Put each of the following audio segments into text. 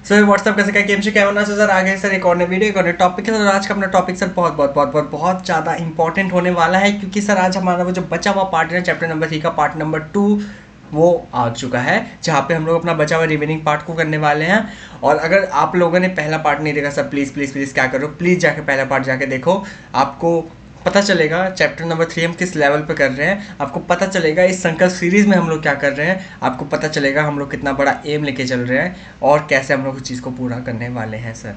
Sir WhatsApp कैसे क्या game से क्या होना सर आगे सर एक और नई वीडियो एक और नए टॉपिक है सर। आज का अपना टॉपिक सर बहुत बहुत बहुत बहुत बहुत ज़्यादा इंपॉर्टेंट होने वाला है, क्योंकि सर आज हमारा वो जो बचा हुआ पार्ट है चैप्टर नंबर 3 का पार्ट नंबर 2 वो आ चुका है, जहाँ पे हम लोग अपना बचा हुआ रिमेनिंग पार्ट को करने वाले हैं। और अगर आप लोगों ने पहला पार्ट नहीं देखा सर, प्लीज़ प्लीज़ प्लीज़ क्या करो, प्लीज़ जाके पहला पार्ट जाके देखो। आपको पता चलेगा चैप्टर नंबर 3 हम किस लेवल पे कर रहे हैं, आपको पता चलेगा इस संकल्प सीरीज़ में हम लोग क्या कर रहे हैं, आपको पता चलेगा हम लोग कितना बड़ा एम लेके चल रहे हैं और कैसे हम लोग उस चीज़ को पूरा करने वाले हैं सर।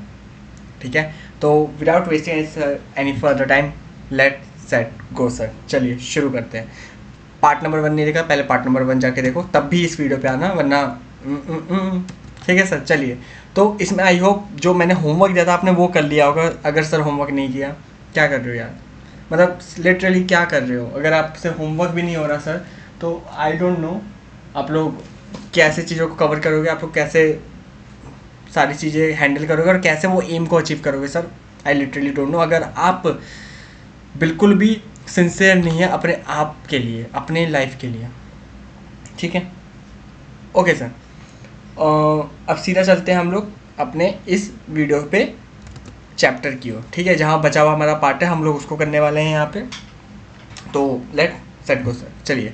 ठीक है, तो without wasting any further time late set go sir. चलिए शुरू करते हैं। पार्ट नंबर 1 नहीं देखा, पहले पार्ट नंबर 1 जाके देखो, तब भी इस वीडियो पे आना, वरना ठीक है सर। चलिए, तो इसमें आई होप जो मैंने होमवर्क दिया था आपने वो कर लिया होगा। अगर सर होमवर्क नहीं किया, क्या कर रहे हो यार, मतलब लिटरली क्या कर रहे हो। अगर आपसे होमवर्क भी नहीं हो रहा सर, तो आई डोंट नो आप लोग कैसे चीज़ों को कवर करोगे, आप लोग कैसे सारी चीज़ें हैंडल करोगे और कैसे वो एम को अचीव करोगे sir. I literally don't know. अगर आप बिल्कुल भी सिंसियर नहीं है अपने आप के लिए, अपने लाइफ के लिए, ठीक है। ओके सर, अब सीधा चलते हैं हम लोग अपने इस वीडियो पे चैप्टर की ओर, ठीक है। जहाँ बचा हुआ हमारा पार्ट है हम लोग उसको करने वाले हैं यहाँ पे। तो लेट सेट गो सर। चलिए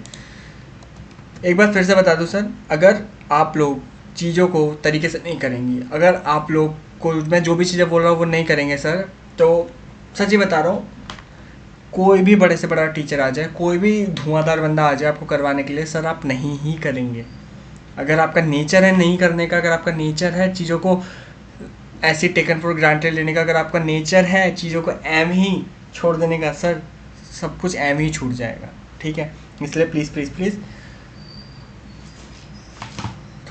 एक बार फिर से बता दूं सर, अगर आप लोग चीज़ों को तरीके से नहीं करेंगे, अगर आप लोग को मैं जो भी चीज़ें बोल रहा हूँ वो नहीं करेंगे सर, तो सच ही बता रहा हूँ, कोई भी बड़े से बड़ा टीचर आ जाए, कोई भी धुआंधार बंदा आ जाए आपको करवाने के लिए, सर आप नहीं ही करेंगे। अगर आपका नेचर है नहीं करने का, अगर आपका नेचर है चीज़ों को ऐसी टेकन फॉर ग्रांटेड लेने का, अगर आपका नेचर है चीज़ों को एम ही छोड़ देने का, सर सब कुछ एम ही छूट जाएगा, ठीक है। इसलिए प्लीज़ प्लीज़ प्लीज़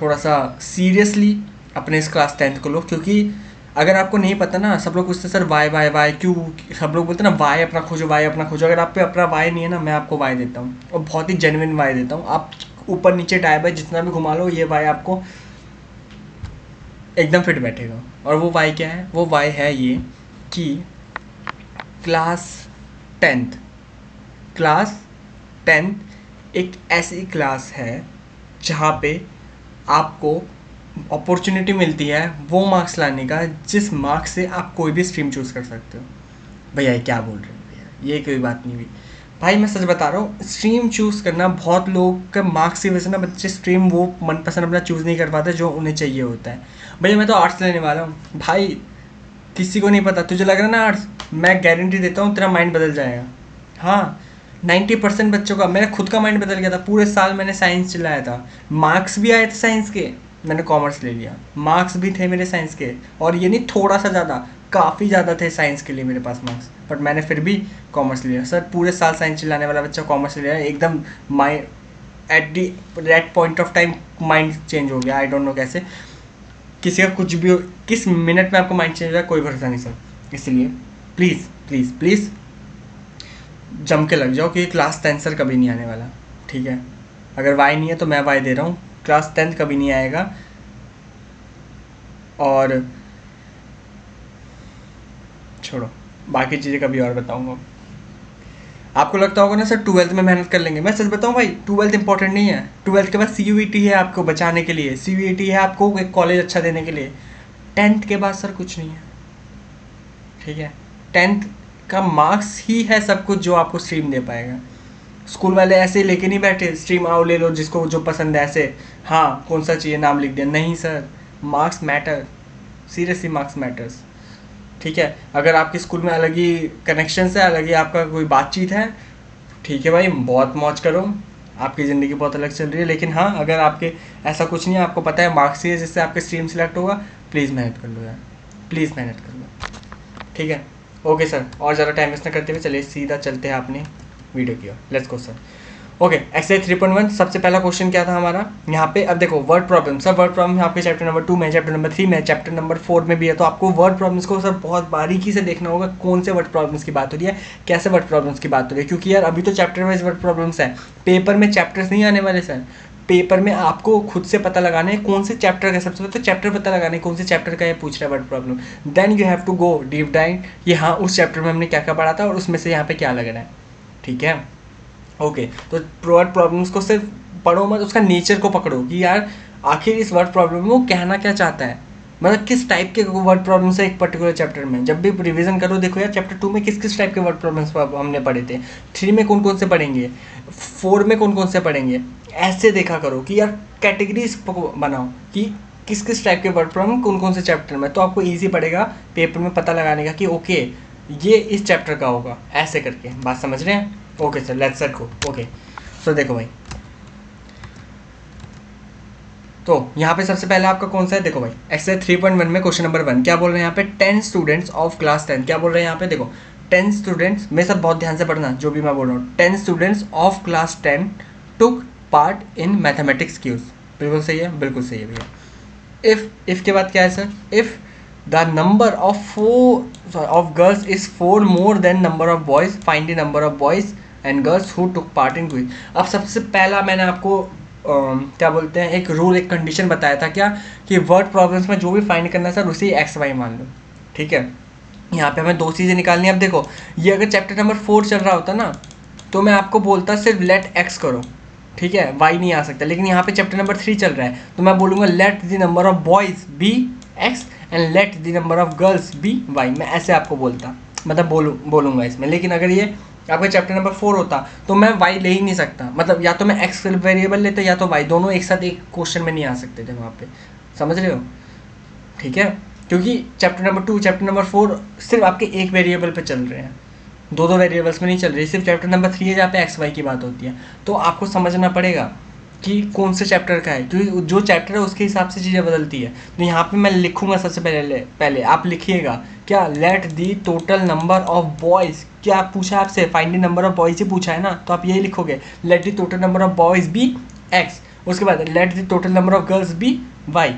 थोड़ा सा सीरियसली अपने इस क्लास 10th को लो, क्योंकि अगर आपको नहीं पता ना, सब लोग पूछते सर वाई वाई वाई क्यों, सब लोग बोलते ना वाई अपना खोजो, वाई अपना खोजो। अगर आप पे अपना वाई नहीं है ना, मैं आपको वाई देता हूँ और बहुत ही जेन्युइन वाई देता हूँ। आप ऊपर नीचे टाइप है जितना भी घुमा लो, ये वाई आपको एकदम फिट बैठेगा। और वो वाई क्या है, वो वाई है ये कि क्लास 10th, क्लास 10th एक ऐसी क्लास है जहाँ पे आपको अपॉर्चुनिटी मिलती है वो मार्क्स लाने का जिस मार्क्स से आप कोई भी स्ट्रीम चूज़ कर सकते हो। भैया ये क्या बोल रहे हो भैया, ये कोई बात नहीं हुई भाई, मैं सच बता रहा हूँ। स्ट्रीम चूज़ करना बहुत लोग का मार्क्स की वजह से ना, बच्चे स्ट्रीम वो मनपसंद अपना चूज़ नहीं कर पाते जो उन्हें चाहिए होता है। भैया मैं तो आर्ट्स लेने वाला हूँ भाई, किसी को नहीं पता, तुझे लग रहा है ना आर्ट्स, मैं गारंटी देता हूँ तेरा माइंड बदल जाएगा। हाँ, 90% बच्चों का, मेरा खुद का माइंड बदल गया था। पूरे साल मैंने साइंस चलाया था, मार्क्स भी आए थे साइंस के, मैंने कॉमर्स ले लिया, मार्क्स भी थे मेरे साइंस के, और ये नहीं थोड़ा सा ज़्यादा, काफ़ी ज़्यादा थे साइंस के लिए मेरे पास मार्क्स, बट मैंने फिर भी कॉमर्स लिया सर। पूरे साल साइंस चलाने वाला बच्चा कॉमर्स ले लिया, एकदम mind at the that point of time mind change हो गया। आई डोंट नो कैसे, किसी का कुछ भी हो, किस मिनट में आपको माइंड चेंज हो जाए कोई भरोसा नहीं सर। इसलिए प्लीज़ प्लीज़ प्लीज़ जम के लग जाओ कि क्लास 10 सर कभी नहीं आने वाला, ठीक है। अगर वाई नहीं है तो मैं वाई दे रहा हूँ, क्लास 10 कभी नहीं आएगा। और छोड़ो, बाकी चीज़ें कभी और बताऊँगा। आपको लगता होगा ना सर 12th में मेहनत कर लेंगे, मैं सच बताऊँ भाई 12th इंपॉर्टेंट नहीं है। 12th के बाद CUET है आपको बचाने के लिए, CUET है आपको एक कॉलेज अच्छा देने के लिए। 10th के बाद सर कुछ नहीं है, ठीक है। 10th का मार्क्स ही है सब कुछ जो आपको स्ट्रीम दे पाएगा। स्कूल वाले ऐसे लेके नहीं बैठे स्ट्रीम आओ ले लो जिसको जो पसंद है, ऐसे हाँ कौन सा चाहिए नाम लिख दिया, नहीं sir. Marks matter, seriously marks matters, ठीक है। अगर आपके स्कूल में अलग ही कनेक्शन है, अलग ही आपका कोई बातचीत है, ठीक है भाई बहुत मौज करो, आपकी ज़िंदगी बहुत अलग चल रही है। लेकिन हाँ, अगर आपके ऐसा कुछ नहीं है, आपको पता है मार्क्स ही है जिससे आपके स्ट्रीम सिलेक्ट होगा, प्लीज़ मेहनत कर लो यार, प्लीज़ मेहनत कर लो, ठीक है। ओके सर, और ज़्यादा टाइम वेस्ट न करते हुए चलिए सीधा चलते हैं अपने वीडियो की ओर। Let's go sir. Okay, exercise 3.1 सबसे पहला क्वेश्चन क्या था हमारा यहाँ पे। अब देखो word problem, sir word problem आपके चैप्टर नंबर 2 में, चैप्टर नंबर 3 में, चैप्टर नंबर 4 में भी है। तो आपको वर्ड प्रॉब्लम्स को सर बहुत बारीकी से देखना होगा, कौन से वर्ड प्रॉब्लम्स की बात हो रही है, कैसे वर्ड प्रॉब्लम्स की बात हो रही है। क्योंकि यार अभी तो चैप्टर वाइज वर्ड प्रॉब्लम्स है, पेपर में चैप्टर्स नहीं आने वाले सर। पेपर में आपको खुद से पता लगाना है कौन से चैप्टर का, सबसे पहले तो चैप्टर पता लगाना है कौन से चैप्टर का ये पूछ रहा है word problem. Then you have to go deep dive, ये हाँ उस चैप्टर में हमने क्या क्या पढ़ा था और उसमें से यहाँ पे क्या लग रहा है, ठीक है। ओके, तो वर्ड प्रॉब्लम्स को सिर्फ पढ़ो मत, उसका नेचर को पकड़ो कि यार आखिर इस वर्ड प्रॉब्लम में वो कहना क्या चाहता है। मतलब किस टाइप के वर्ड प्रॉब्लम्स है एक पर्टिकुलर चैप्टर में। जब भी रिवीजन करो देखो यार चैप्टर 2 में किस किस टाइप के वर्ड प्रॉब्लम्स हमने पढ़े थे, 3 में कौन कौन से पढ़ेंगे, 4 में कौन कौन से पढ़ेंगे। ऐसे देखा करो कि यार कैटेगरीज बनाओ कि किस किस टाइप के वर्ड प्रॉब्लम कौन कौन से चैप्टर में, तो आपको ईजी पड़ेगा पेपर में पता लगाने का कि ओके ये इस चैप्टर का होगा, ऐसे करके। बात समझ रहे हैं? Okay sir, let's set go. Okay so देखो भाई, तो यहाँ पे सबसे पहले आपका कौन सा है, देखो भाई एक्सरसाइज 3.1 में क्वेश्चन नंबर 1 क्या बोल रहे हैं यहाँ पे, 10 स्टूडेंट्स ऑफ क्लास 10, क्या बोल रहे हैं यहाँ पे, देखो 10 स्टूडेंट्स, मेरे साथ बहुत ध्यान से पढ़ना जो भी मैं बोल रहा हूँ, 10 students of class 10 took part in mathematics quiz. बिल्कुल सही है, बिल्कुल सही है भैया। इफ के बाद क्या है sir, if the number of girls is 4 more then number of boys, find the number of boys and girls who took part in quiz. अब सबसे पहला मैंने आपको क्या बोलते हैं एक रूल, एक कंडीशन बताया था क्या, कि वर्ड प्रॉब्लम्स में जो भी फाइंड करना है सर उसे एक्स वाई मान लो, ठीक है। यहाँ पे हमें दो चीज़ें निकालनी है। अब देखो ये अगर चैप्टर नंबर 4 चल रहा होता ना तो मैं आपको बोलता सिर्फ लेट एक्स करो, ठीक है, वाई नहीं आ सकता। लेकिन यहाँ पे चैप्टर नंबर 3 चल रहा है तो मैं बोलूँगा let the number of boys be x and let the number of girls be y. मैं ऐसे आपको बोलता, मतलब बोलूँगा इसमें। लेकिन अगर ये आपका चैप्टर नंबर 4 होता तो मैं वाई ले ही नहीं सकता, मतलब या तो मैं एक्स वेरिएबल लेता या तो वाई, दोनों एक साथ एक क्वेश्चन में नहीं आ सकते थे वहाँ पे, समझ रहे हो, ठीक है। क्योंकि चैप्टर नंबर 2 चैप्टर नंबर 4 सिर्फ आपके एक वेरिएबल पे चल रहे हैं, दो वेरिएबल्स में नहीं चल रही। सिर्फ चैप्टर नंबर 3 है जहाँ पे एक्स वाई की बात होती है। तो आपको समझना पड़ेगा कि कौन से चैप्टर का है, क्योंकि जो चैप्टर है उसके हिसाब से चीज़ें बदलती है। तो यहाँ पे मैं लिखूंगा सबसे पहले आप लिखिएगा क्या, let the total number of boys, क्या पूछा आपसे, find the number of boys ही पूछा है ना, तो आप यही लिखोगे let the total number of boys be x, उसके बाद let the total number of girls be y,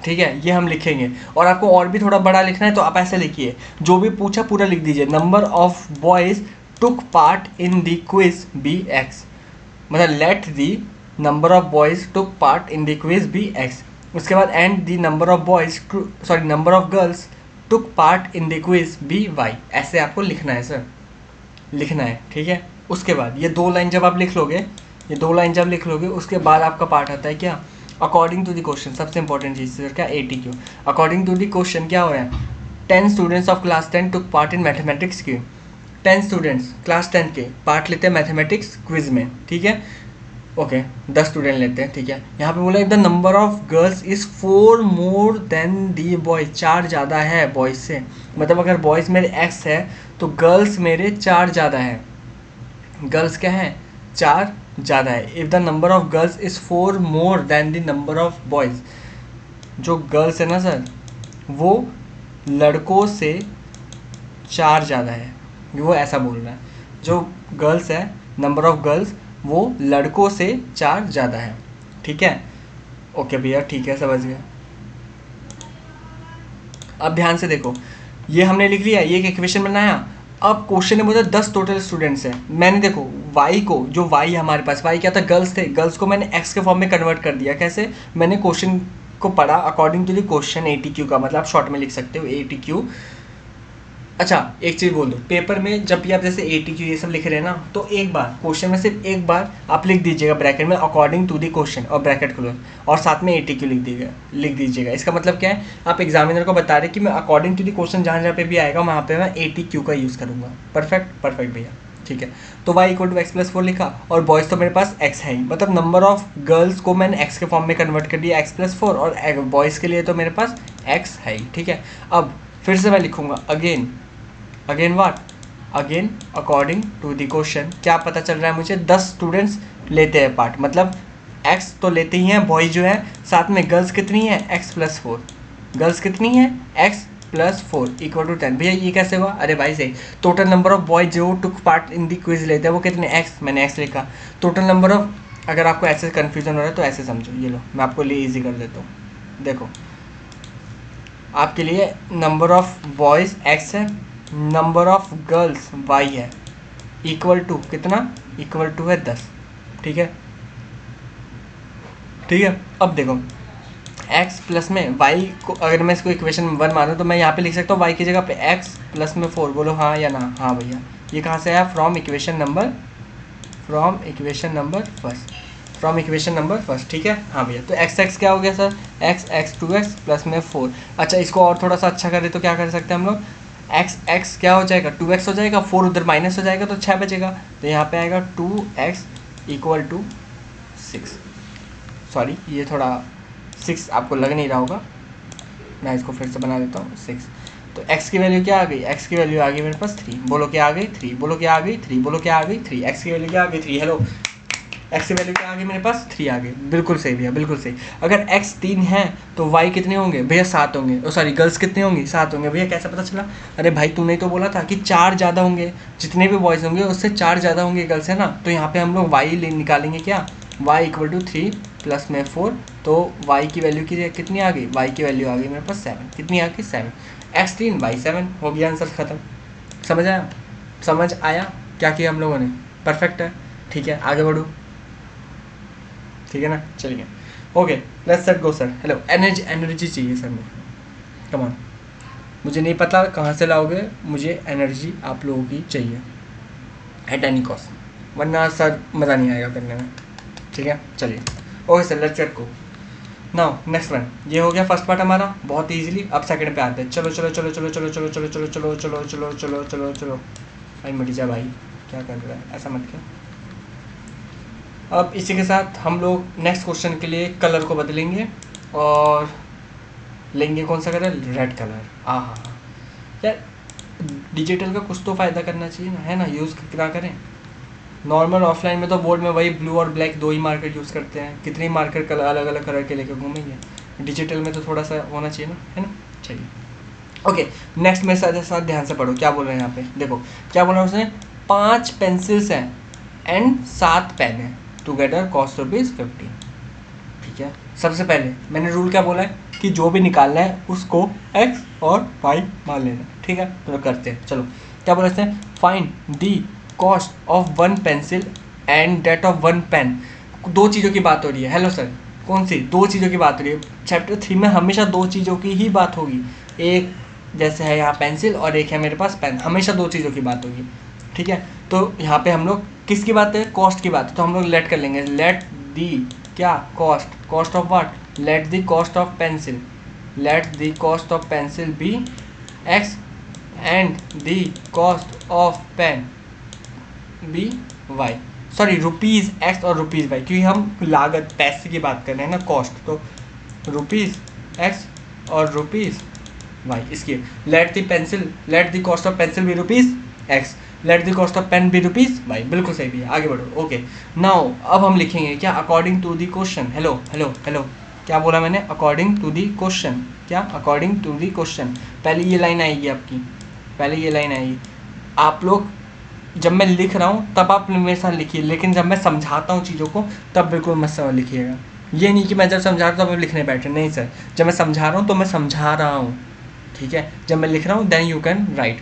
ठीक है, ये हम लिखेंगे। और आपको और भी थोड़ा बड़ा लिखना है तो आप ऐसे लिखिए, जो भी पूछा पूरा लिख दीजिए, number of boys took part in the quiz be x, मतलब let the number of boys took part in the quiz be x, उसके बाद and the number of boys number of girls took part in the quiz be y. ऐसे आपको लिखना है sir, लिखना है, ठीक है। उसके बाद ये 2 लाइन जब आप लिख लोगे, ये 2 लाइन जब लिख लोगे उसके बाद आपका पार्ट आता है क्या, अकॉर्डिंग टू द क्वेश्चन। सबसे इंपॉर्टेंट चीज़ सर क्या, ATQ। According to the question क्या हो रहा है, 10 students of class 10 took part in mathematics quiz. 10 students class 10 के पार्ट लेते हैं मैथमेटिक्स क्विज में, ठीक है। ओके 10 स्टूडेंट लेते हैं, ठीक है। यहाँ पे बोला the number of girls is 4 more then the boys, 4 ज़्यादा है बॉयज़ से, मतलब अगर बॉयज़ मेरे x है तो गर्ल्स मेरे 4 ज़्यादा है, गर्ल्स क्या है 4 ज़्यादा है। If the number of girls is 4 more then the number of boys, जो गर्ल्स है ना सर वो लड़कों से 4 ज़्यादा है, वो ऐसा बोल रहा है, जो गर्ल्स है नंबर ऑफ गर्ल्स वो लड़कों से 4 ज़्यादा है, ठीक है। ओके भैया ठीक है, समझ गया। अब ध्यान से देखो, ये हमने लिख लिया, ये एक इक्वेशन बनाया। अब क्वेश्चन में बोला 10 टोटल स्टूडेंट्स हैं, मैंने देखो y को, जो y है हमारे पास, y क्या था, गर्ल्स थे, गर्ल्स को मैंने x के फॉर्म में कन्वर्ट कर दिया। कैसे, मैंने क्वेश्चन को पढ़ा according to the question, ATQ का मतलब आप शॉर्ट में लिख सकते हो ATQ। अच्छा एक चीज़ बोल दो, पेपर में जब भी आप जैसे ATQ ये सब लिख रहे हैं ना, तो एक बार क्वेश्चन में सिर्फ एक बार आप लिख दीजिएगा ब्रैकेट में अकॉर्डिंग टू द क्वेश्चन और ब्रैकेट क्लोज, और साथ में ATQ लिख दीजिएगा। इसका मतलब क्या है, आप एग्जामिनर को बता रहे कि मैं अकॉर्डिंग टू द क्वेश्चन जहाँ जहाँ पे भी आएगा वहाँ पे मैं ATQ का यूज़ करूँगा। परफेक्ट भैया, ठीक है। तो y equal to x plus 4 लिखा, और बॉयज़ तो मेरे पास x है ही, मतलब नंबर ऑफ गर्ल्स को मैंने x के फॉर्म में कन्वर्ट कर दिया x प्लस 4, और बॉयज़ के लिए तो मेरे पास x है ही, ठीक है। अब फिर से मैं लिखूँगा again what, again according to the question. क्या पता चल रहा है मुझे, 10 स्टूडेंट्स लेते हैं पार्ट, मतलब x तो लेते ही हैं बॉयज जो है, साथ में गर्ल्स कितनी है x प्लस 4, गर्ल्स कितनी है x प्लस 4 इक्वल टू 10। भैया ये कैसे हुआ, अरे भाई सही, टोटल नंबर ऑफ बॉयज जो टुक पार्ट इन द क्विज लेते हैं वो कितने x, मैंने x लिखा। टोटल नंबर ऑफ, अगर आपको ऐसे कन्फ्यूजन हो रहा है तो ऐसे समझो, ये लो मैं आपको लिए ईजी कर देता हूँ। देखो आपके लिए नंबर ऑफ बॉयज़ x है, नंबर ऑफ गर्ल्स y है, इक्वल टू कितना, इक्वल टू है 10, ठीक है। अब देखो x प्लस में y को, अगर मैं इसको इक्वेशन 1 मानूँ तो मैं यहाँ पे लिख सकता हूँ y की जगह पे x प्लस में 4, बोलो हाँ या ना, हाँ भैया। ये कहाँ से आया, from equation number first. From equation number first, ठीक है। हाँ भैया, तो एक्स एक्स क्या हो गया sir, x x 2x plus में 4। अच्छा, इसको और थोड़ा सा अच्छा करें तो क्या कर सकते हैं हम लोग, एक्स एक्स क्या हो जाएगा, 2x हो जाएगा, 4 उधर माइनस हो जाएगा तो 6 बचेगा, तो यहाँ पे आएगा 2x इक्वल टू 6। सॉरी, ये थोड़ा 6 आपको लग नहीं रहा होगा, मैं इसको फिर से बना देता हूँ 6। तो x की वैल्यू क्या आ गई, x की वैल्यू आ गई मेरे पास 3। बोलो क्या आ गई, 3। बोलो क्या आ गई, 3। बोलो क्या आ गई, 3। x की वैल्यू क्या आ गई, 3। हेलो, x की वैल्यू क्या आ गई मेरे पास, 3 आ गई। बिल्कुल सही भैया, बिल्कुल सही। अगर x 3 है तो y कितने होंगे भैया, 7 होंगे। ओ सॉरी, गर्ल्स कितने होंगी, 7 होंगे। भैया कैसे पता चला, अरे भाई तूने तो बोला था कि 4 ज़्यादा होंगे, जितने भी बॉयज़ होंगे उससे 4 ज़्यादा होंगे गर्ल्स, है ना। तो यहाँ पे हम लोग y निकालेंगे क्या, y इक्वल टू 3 प्लस में 4, तो y की वैल्यू कितनी आ गई, y की वैल्यू आ गई मेरे पास 7। कितनी आ गई, 7। x 3 y 7, हो गया आंसर ख़त्म। समझ आया, समझ आया क्या किया हम लोगों ने, परफेक्ट है। ठीक है, आगे बढ़ो, ठीक है ना, चलिए। Okay, let's set go sir. Hello, energy energy चाहिए सर मुझे, कम ऑन। मुझे नहीं पता कहाँ से लाओगे, मुझे एनर्जी आप लोगों की चाहिए एट एनी कॉस्ट, वरना सर मज़ा नहीं आएगा करने में। ठीक है, चलिए। Okay sir, let's set go now. Next one, ये हो गया फर्स्ट पार्ट हमारा बहुत इजीली। अब सेकंड पे आते हैं। चलो चलो चलो चलो चलो चलो चलो चलो चलो चलो चलो चलो चलो चलो। भाई मट जा भाई, क्या कर रहा है, ऐसा मत कर। अब इसी के साथ हम लोग नेक्स्ट क्वेश्चन के लिए कलर को बदलेंगे और लेंगे कौन सा कलर, रेड कलर। हाँ हाँ हाँ यार, डिजिटल का कुछ तो फ़ायदा करना चाहिए ना, है ना, यूज़ क्या करें। नॉर्मल ऑफलाइन में तो बोर्ड में वही ब्लू और ब्लैक दो ही मार्कर यूज़ करते हैं, कितने मार्कर कलर अलग अलग कलर के लेकर घूमेंगे। डिजिटल में तो थोड़ा सा होना चाहिए ना, है ना। चलिए ओके, नेक्स्ट मेरे साथ ध्यान से पढ़ो क्या बोल रहे हैं यहाँ पे। देखो क्या बोल रहा है उसने, 5 पेंसिल्स हैं एंड 7 पेन हैं, टुगेदर कॉस्ट ₹50। ठीक है, सबसे पहले मैंने रूल क्या बोला है कि जो भी निकालना है उसको x और y मान लेना। ठीक है, तो करते हैं। चलो क्या बोला इसने, find the cost of 1 pencil and that of 1 pen. दो चीज़ों की बात हो रही है। हेलो सर, कौन सी दो चीज़ों की बात हो रही है, चैप्टर 3 में हमेशा दो चीज़ों की ही बात होगी। एक जैसे है यहाँ पेंसिल और एक है मेरे पास पेन, हमेशा दो चीज़ों की बात होगी। ठीक है, तो यहाँ पे हम लोग किसकी बात है, कॉस्ट की बात है, तो हम लोग लेट कर लेंगे, लेट दी क्या, cost of what, let the cost of pencil, let the cost of pencil be x and the cost of pen be y। Sorry, rupees x और रुपीज़ y, क्योंकि हम लागत पैसे की बात कर रहे हैं ना, कॉस्ट, तो रुपीज़ x और रुपीज़ y। इसकी let the pencil, let the cost of pencil be rupees x, let the cost of pen be rupees y। बिल्कुल सही भी है, आगे बढ़ो। ओके नाउ अब हम लिखेंगे क्या, according to the question. Hello hello hello, क्या बोला मैंने, अकॉर्डिंग टू द क्वेश्चन। क्या, अकॉर्डिंग टू द क्वेश्चन। पहले ये लाइन आएगी आपकी, पहले ये लाइन आएगी। आप लोग जब मैं लिख रहा हूँ तब आप मेरे साथ लिखिए, लेकिन जब मैं समझाता हूँ चीज़ों को तब बिल्कुल मत समझ लिखिएगा। ये नहीं कि मैं जब समझा रहा हूँ तब मैं लिखने बैठे, नहीं सर, जब मैं समझा रहा हूँ तो मैं समझा रहा हूँ। ठीक है, जब मैं लिख रहा हूँ देन यू कैन राइट,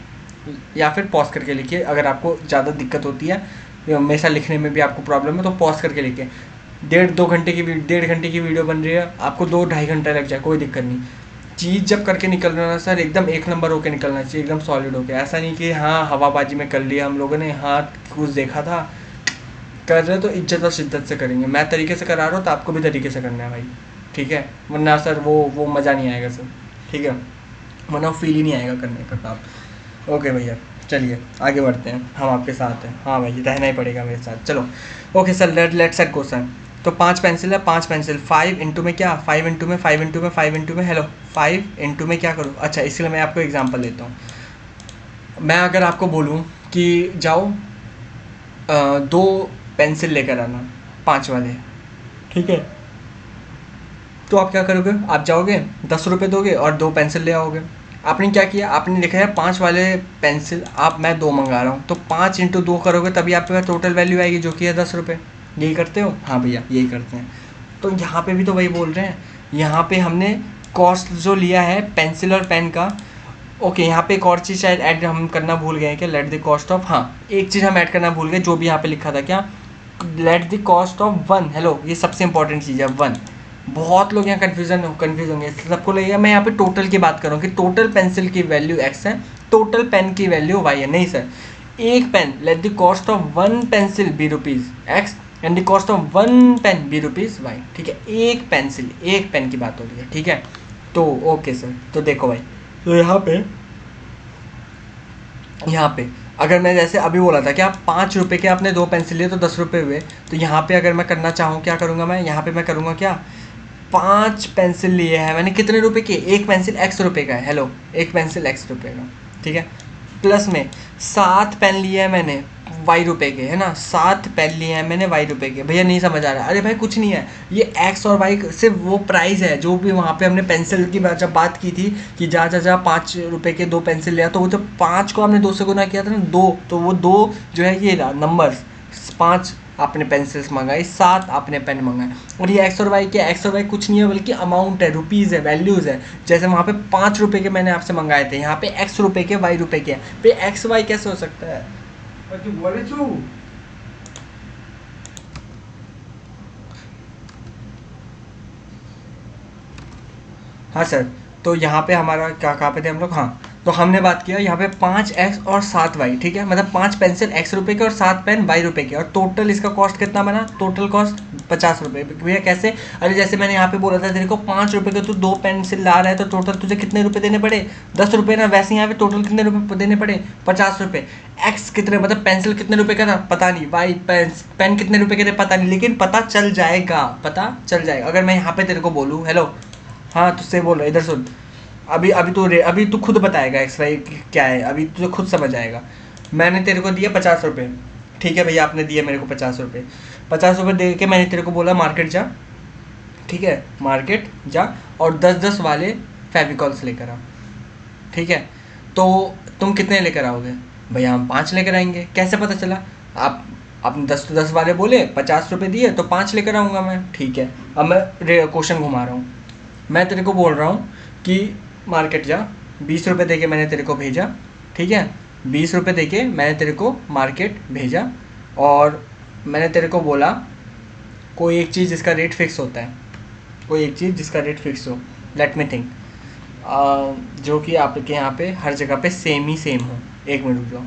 या फिर पॉज करके लिखिए। अगर आपको ज़्यादा दिक्कत होती है, मेरे साथ लिखने में भी आपको प्रॉब्लम है, तो पॉज करके लिखिए। 1.5 घंटे की वीडियो बन रही है, आपको 2-2.5 घंटा लग जाए, कोई दिक्कत नहीं। चीज़ जब करके निकल रहा है सर, एकदम एक नंबर होके निकलना चाहिए, एकदम सॉलिड होके। ऐसा नहीं कि हाँ हवाबाजी में कर लिया हम लोगों ने, हाँ कुछ देखा था, कर रहे तो इज्जत और शिद्दत से करेंगे। मैं तरीके से करा रहा हूँ तो आपको भी तरीके से करना है भाई, ठीक है, वरना सर वो मज़ा नहीं आएगा सर, ठीक है, वरना फील ही नहीं आएगा करने का काम। ओके भैया, चलिए आगे बढ़ते हैं, हम आपके साथ हैं। हाँ भाई, रहना ही पड़ेगा मेरे साथ। चलो okay sir, let set question. तो 5 पेंसिल है, 5 पेंसिल, 5 इंटू में क्या, 5 इंटू में 5 इंटू में 5 इंटू में, हेलो 5 इंटू में क्या करूँ। अच्छा, इसलिए मैं आपको एग्जांपल देता हूँ। मैं अगर आपको बोलूँ कि जाओ 2 पेंसिल लेकर आना, 5 वाले, ठीक है, तो आप क्या करोगे, आप जाओगे 10 रुपये दोगे और 2 पेंसिल ले आओगे। आपने क्या किया, आपने लिखा है 5 वाले पेंसिल, मैं 2 मंगा रहा हूँ, तो 5 इंटू 2 करोगे तभी आपके पास टोटल वैल्यू आएगी, जो कि है 10 रुपये। यही करते हो, हाँ भैया यही करते हैं। तो यहाँ पे भी तो वही बोल रहे हैं, यहाँ पे हमने कॉस्ट जो लिया है पेंसिल और पेन का। ओके, यहाँ पे एक और चीज़ शायद ऐड हम करना भूल गए हैं क्या, लेट द कॉस्ट ऑफ, हाँ एक चीज़ हम ऐड करना भूल गए, जो भी यहाँ पे लिखा था क्या, late the cost of 1। Hello, ये सबसे इंपॉर्टेंट चीज़ है 1। बहुत लोग यहाँ कन्फ्यूज होंगे, सबको लगेगा मैं यहाँ पे टोटल की बात कर रहा हूँ कि टोटल पेंसिल की वैल्यू x है, टोटल पेन की वैल्यू y है। नहीं सर, एक pen, let the cost of 1 pencil be rupees x, and the cost of 1 pen be rupees y. ठीक है, एक पेंसिल, एक पेन की बात हो रही है। ठीक है, तो ओके सर, तो देखो भाई, तो यहाँ पे अगर मैं जैसे अभी बोला था कि आप 5 रुपये के आपने 2 पेंसिल लिए तो 10 रुपये हुए, तो यहाँ पे अगर मैं करना चाहूँ क्या करूँगा, मैं यहाँ पे मैं करूँगा क्या, 5 पेंसिल लिए हैं मैंने, कितने रुपए की, एक पेंसिल x रुपए का है, हेलो, एक पेंसिल x रुपए का, ठीक है, प्लस में 7 पेन लिए हैं मैंने y रुपए के, है ना, 7 पेन लिए हैं मैंने y रुपए के। भैया नहीं समझ आ रहा, अरे भाई कुछ नहीं है, ये x और y सिर्फ वो प्राइस है जो भी वहाँ पे हमने पेंसिल की जब बात की थी कि जा 5 रुपए के 2 पेंसिल लिया, तो वो जब 5 को हमने 2 से गुना किया था ना, 2, तो वो 2 जो है ये रहा नंबर्स, 5 आपने पेंसिल्स मंगाई, 7 आपने पेन मंगाए। और ये एक्स और वाई क्या, एक्स और वाई कुछ नहीं है बल्कि अमाउंट है, रुपीज़ है, वैल्यूज़ है। जैसे वहाँ पे 5 रुपए के मैंने आपसे मंगाए थे, यहाँ पे x रुपए के y रुपए के, पे एक्स वाई कैसे हो सकता है? बोले तू हाँ सर, तो यहाँ पे हमारा क्या, कहाँ पे थे हम लोग, हाँ, तो हमने बात किया यहाँ पे 5x और 7y, ठीक है, मतलब 5 पेंसिल x रुपए के और 7 पेन y रुपए के, और टोटल इसका कॉस्ट कितना बना, टोटल कॉस्ट 50 रुपये। भैया कैसे, अरे जैसे मैंने यहाँ पे बोला था तेरे को 5 रुपए के तू 2 पेंसिल ला रहा है, तो टोटल तुझे कितने रुपए देने पड़े, 10 रुपये ना, वैसे यहाँ पे टोटल कितने रुपए देने पड़े, 50 रुपये। एक्स कितने, मतलब पेंसिल कितने रुपए का था पता नहीं, वाई पेन कितने रुपए के थे पता नहीं, लेकिन पता चल जाएगा, पता चल जाएगा। अगर मैं यहाँ पे तेरे को बोलूँ हेलो, हाँ तुझसे बोल रहा, इधर सुन, अभी तू खुद बताएगा एक्स वाई क्या है, अभी तुझे खुद समझ आएगा। मैंने तेरे को दिया 50 रुपये, ठीक है भैया, आपने दिया मेरे को 50 रुपये, 50 रुपये दे के मैंने तेरे को बोला मार्केट जा, ठीक है, मार्केट जा और 10-10 वाले फेविकॉल्स लेकर आ, ठीक है, तो तुम कितने लेकर आओगे? भैया हम 5 लेकर आएंगे। कैसे पता चला? आप आपने 10 वाले बोले, 50 रुपये दिए, तो 5 लेकर आऊँगा मैं, ठीक है। अब मैं क्वेश्चन घुमा रहा हूँ, मैं तेरे को बोल रहा हूँ कि मार्केट जा, 20 रुपये दे के मैंने तेरे को भेजा, ठीक है, 20 रुपये दे के मैंने तेरे को मार्केट भेजा, और मैंने तेरे को बोला कोई एक चीज़ जिसका रेट फिक्स होता है, कोई एक चीज़ जिसका रेट फिक्स हो, लेट मी थिंक, जो कि आपके यहाँ पे हर जगह पे सेम ही सेम हो। एक मिनट रुक जाओ,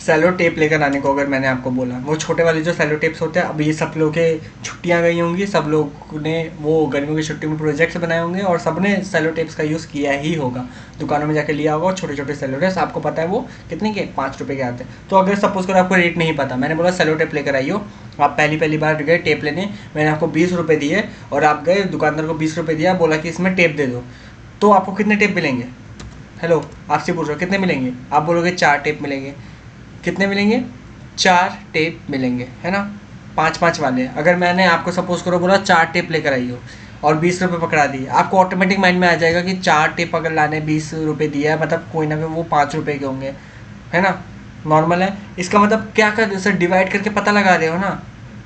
सेलो टेप लेकर आने को अगर मैंने आपको बोला, वो छोटे वाले जो सेलो टेप्स होते हैं, अभी ये सब लोग के छुट्टियां गई होंगी, सब लोग ने वो गर्मियों की छुट्टी में प्रोजेक्ट्स बनाए होंगे और सब ने सेलो टेप्स का यूज़ किया ही होगा, दुकानों में जाकर लिया होगा, छोटे छोटे सेलो टेप्स, आपको पता है वो कितने के, 5 रुपये के आते हैं। तो अगर सपोज करो आपको रेट नहीं पता, मैंने बोला सेलो टेप लेकर आइयो, आप पहली बार गए टेप लेने, मैंने आपको 20 रुपये दिए और आप गए दुकानदार को 20 रुपये दिया, बोला कि इसमें टेप दे दो, तो आपको कितने टेप मिलेंगे? हेलो, आपसे पूछ रहा हूँ कितने मिलेंगे? आप बोलोगे 4 टेप मिलेंगे। कितने मिलेंगे? 4 टेप मिलेंगे, है ना, 5-5 वाले। अगर मैंने आपको सपोज करो बोला 4 टेप लेकर आई हो और 20 रुपये पकड़ा दिए, आपको ऑटोमेटिक माइंड में आ जाएगा कि 4 टेप अगर लाने 20 रुपये दिया है, मतलब कोई ना कोई वो 5 रुपये के होंगे, है ना, नॉर्मल है। इसका मतलब क्या कर रहे हो सर, डिवाइड करके पता लगा रहे हो ना,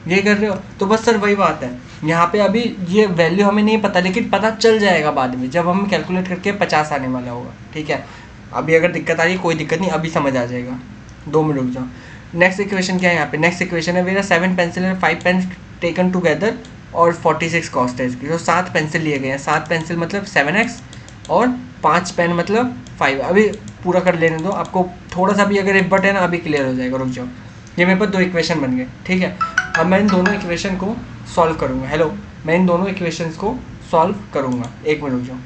ये कर रहे हो, तो बस सर वही बात है। यहाँ पे अभी ये वैल्यू हमें नहीं पता, लेकिन पता चल जाएगा बाद में जब हम कैलकुलेट करके 50 आने वाला होगा, ठीक है। अभी अगर दिक्कत आ रही है कोई दिक्कत नहीं, अभी समझ आ जाएगा, 2 मिनट रुक जाओ। नेक्स्ट इक्वेशन क्या है यहाँ पे, नेक्स्ट इक्वेशन है मेरा 7 pencil and 5 pen taken together और 46 कॉस्ट है इसकी। तो 7 पेंसिल लिए गए हैं, 7 पेंसिल मतलब 7x और 5 पेन मतलब 5। अभी पूरा कर लेने दो, आपको थोड़ा सा भी अगर इम्पोर्ट है ना अभी क्लियर हो जाएगा, रुक जाओ। ये मेरे पास 2 इक्वेशन बन गए, ठीक है। अब मैं इन दोनों इक्वेशन को सॉल्व करूँगा, हेलो, मैं इन दोनों इक्वेशंस को सॉल्व करूँगा, 1 मिनट रुक जाओ।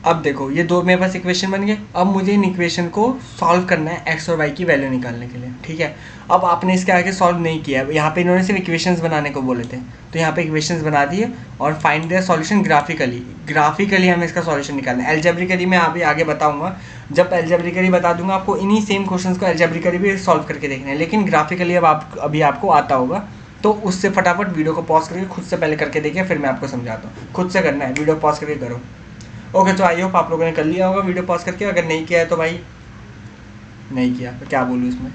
अब देखो ये दो मेरे पास इक्वेशन बन गए, अब मुझे इन इक्वेशन को सॉल्व करना है एक्स और वाई की वैल्यू निकालने के लिए, ठीक है। अब आपने इसके आगे सॉल्व नहीं किया, यहाँ पे इन्होंने सिर्फ इक्वेशंस बनाने को बोले थे, तो यहाँ पे इक्वेशंस बना दिए और फाइंड देयर सॉल्यूशन ग्राफिकली हमें इसका सॉल्यूशन निकालना है। एल्जेब्रिकली मैं अभी आगे बताऊँगा, जब एल्जेब्रिकली बता दूंगा आपको इन्हीं सेम क्वेश्चन को एल्जेब्रिकली भी सॉल्व करके देखना है, लेकिन ग्राफिकली अब अभी आपको आता होगा, तो उससे फटाफट वीडियो को पॉज करके खुद से पहले करके देखिए, फिर मैं आपको समझाता हूँ। खुद से करना है, वीडियो पॉज करके करो। ओके, तो आई होप आप लोगों ने कर लिया होगा वीडियो पॉज करके, अगर नहीं किया है तो भाई नहीं किया तो क्या बोलूँ इसमें,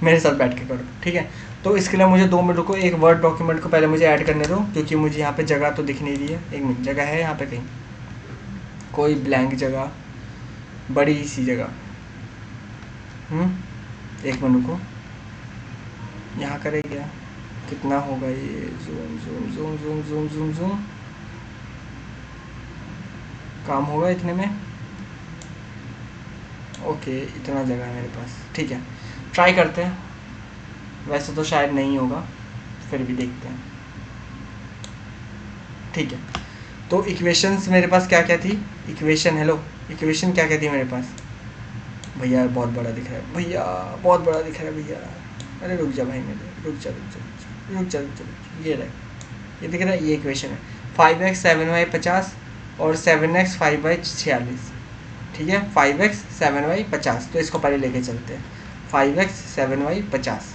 मेरे साथ बैठ के करो, ठीक है। तो इसके लिए मुझे 2 मिनट रुको, एक वर्ड डॉक्यूमेंट को पहले मुझे ऐड करने दो, क्योंकि मुझे यहाँ पे जगह तो दिख नहीं रही है। 1 मिनट, जगह है यहाँ पे कहीं, कोई ब्लैंक जगह, बड़ी सी जगह, 1 मिनट रुको, यहाँ करे क्या, कितना होगा ये, zoom zoom zoom zoom zoom zoom zoom, काम होगा इतने में, ओके इतना जगह है मेरे पास, ठीक है, ट्राई करते हैं। वैसे तो शायद नहीं होगा, फिर भी देखते हैं। ठीक है, तो इक्वेशंस मेरे पास क्या क्या थी, इक्वेशन, हेलो, इक्वेशन क्या क्या थी मेरे पास। भैया बहुत बड़ा दिख रहा है, भैया बहुत बड़ा दिख रहा है भैया। अरे रुक जा भाई, मेरे रुक जा रुक जा रुक जा रुक जा रुक जा, ये रहा, ये दिख रहा है, ये इक्वेशन है। 5x 7y 50 और 7x 5y 46। ठीक है, 5x 7y 50, तो इसको पहले लेके चलते हैं। 5x 7y 50,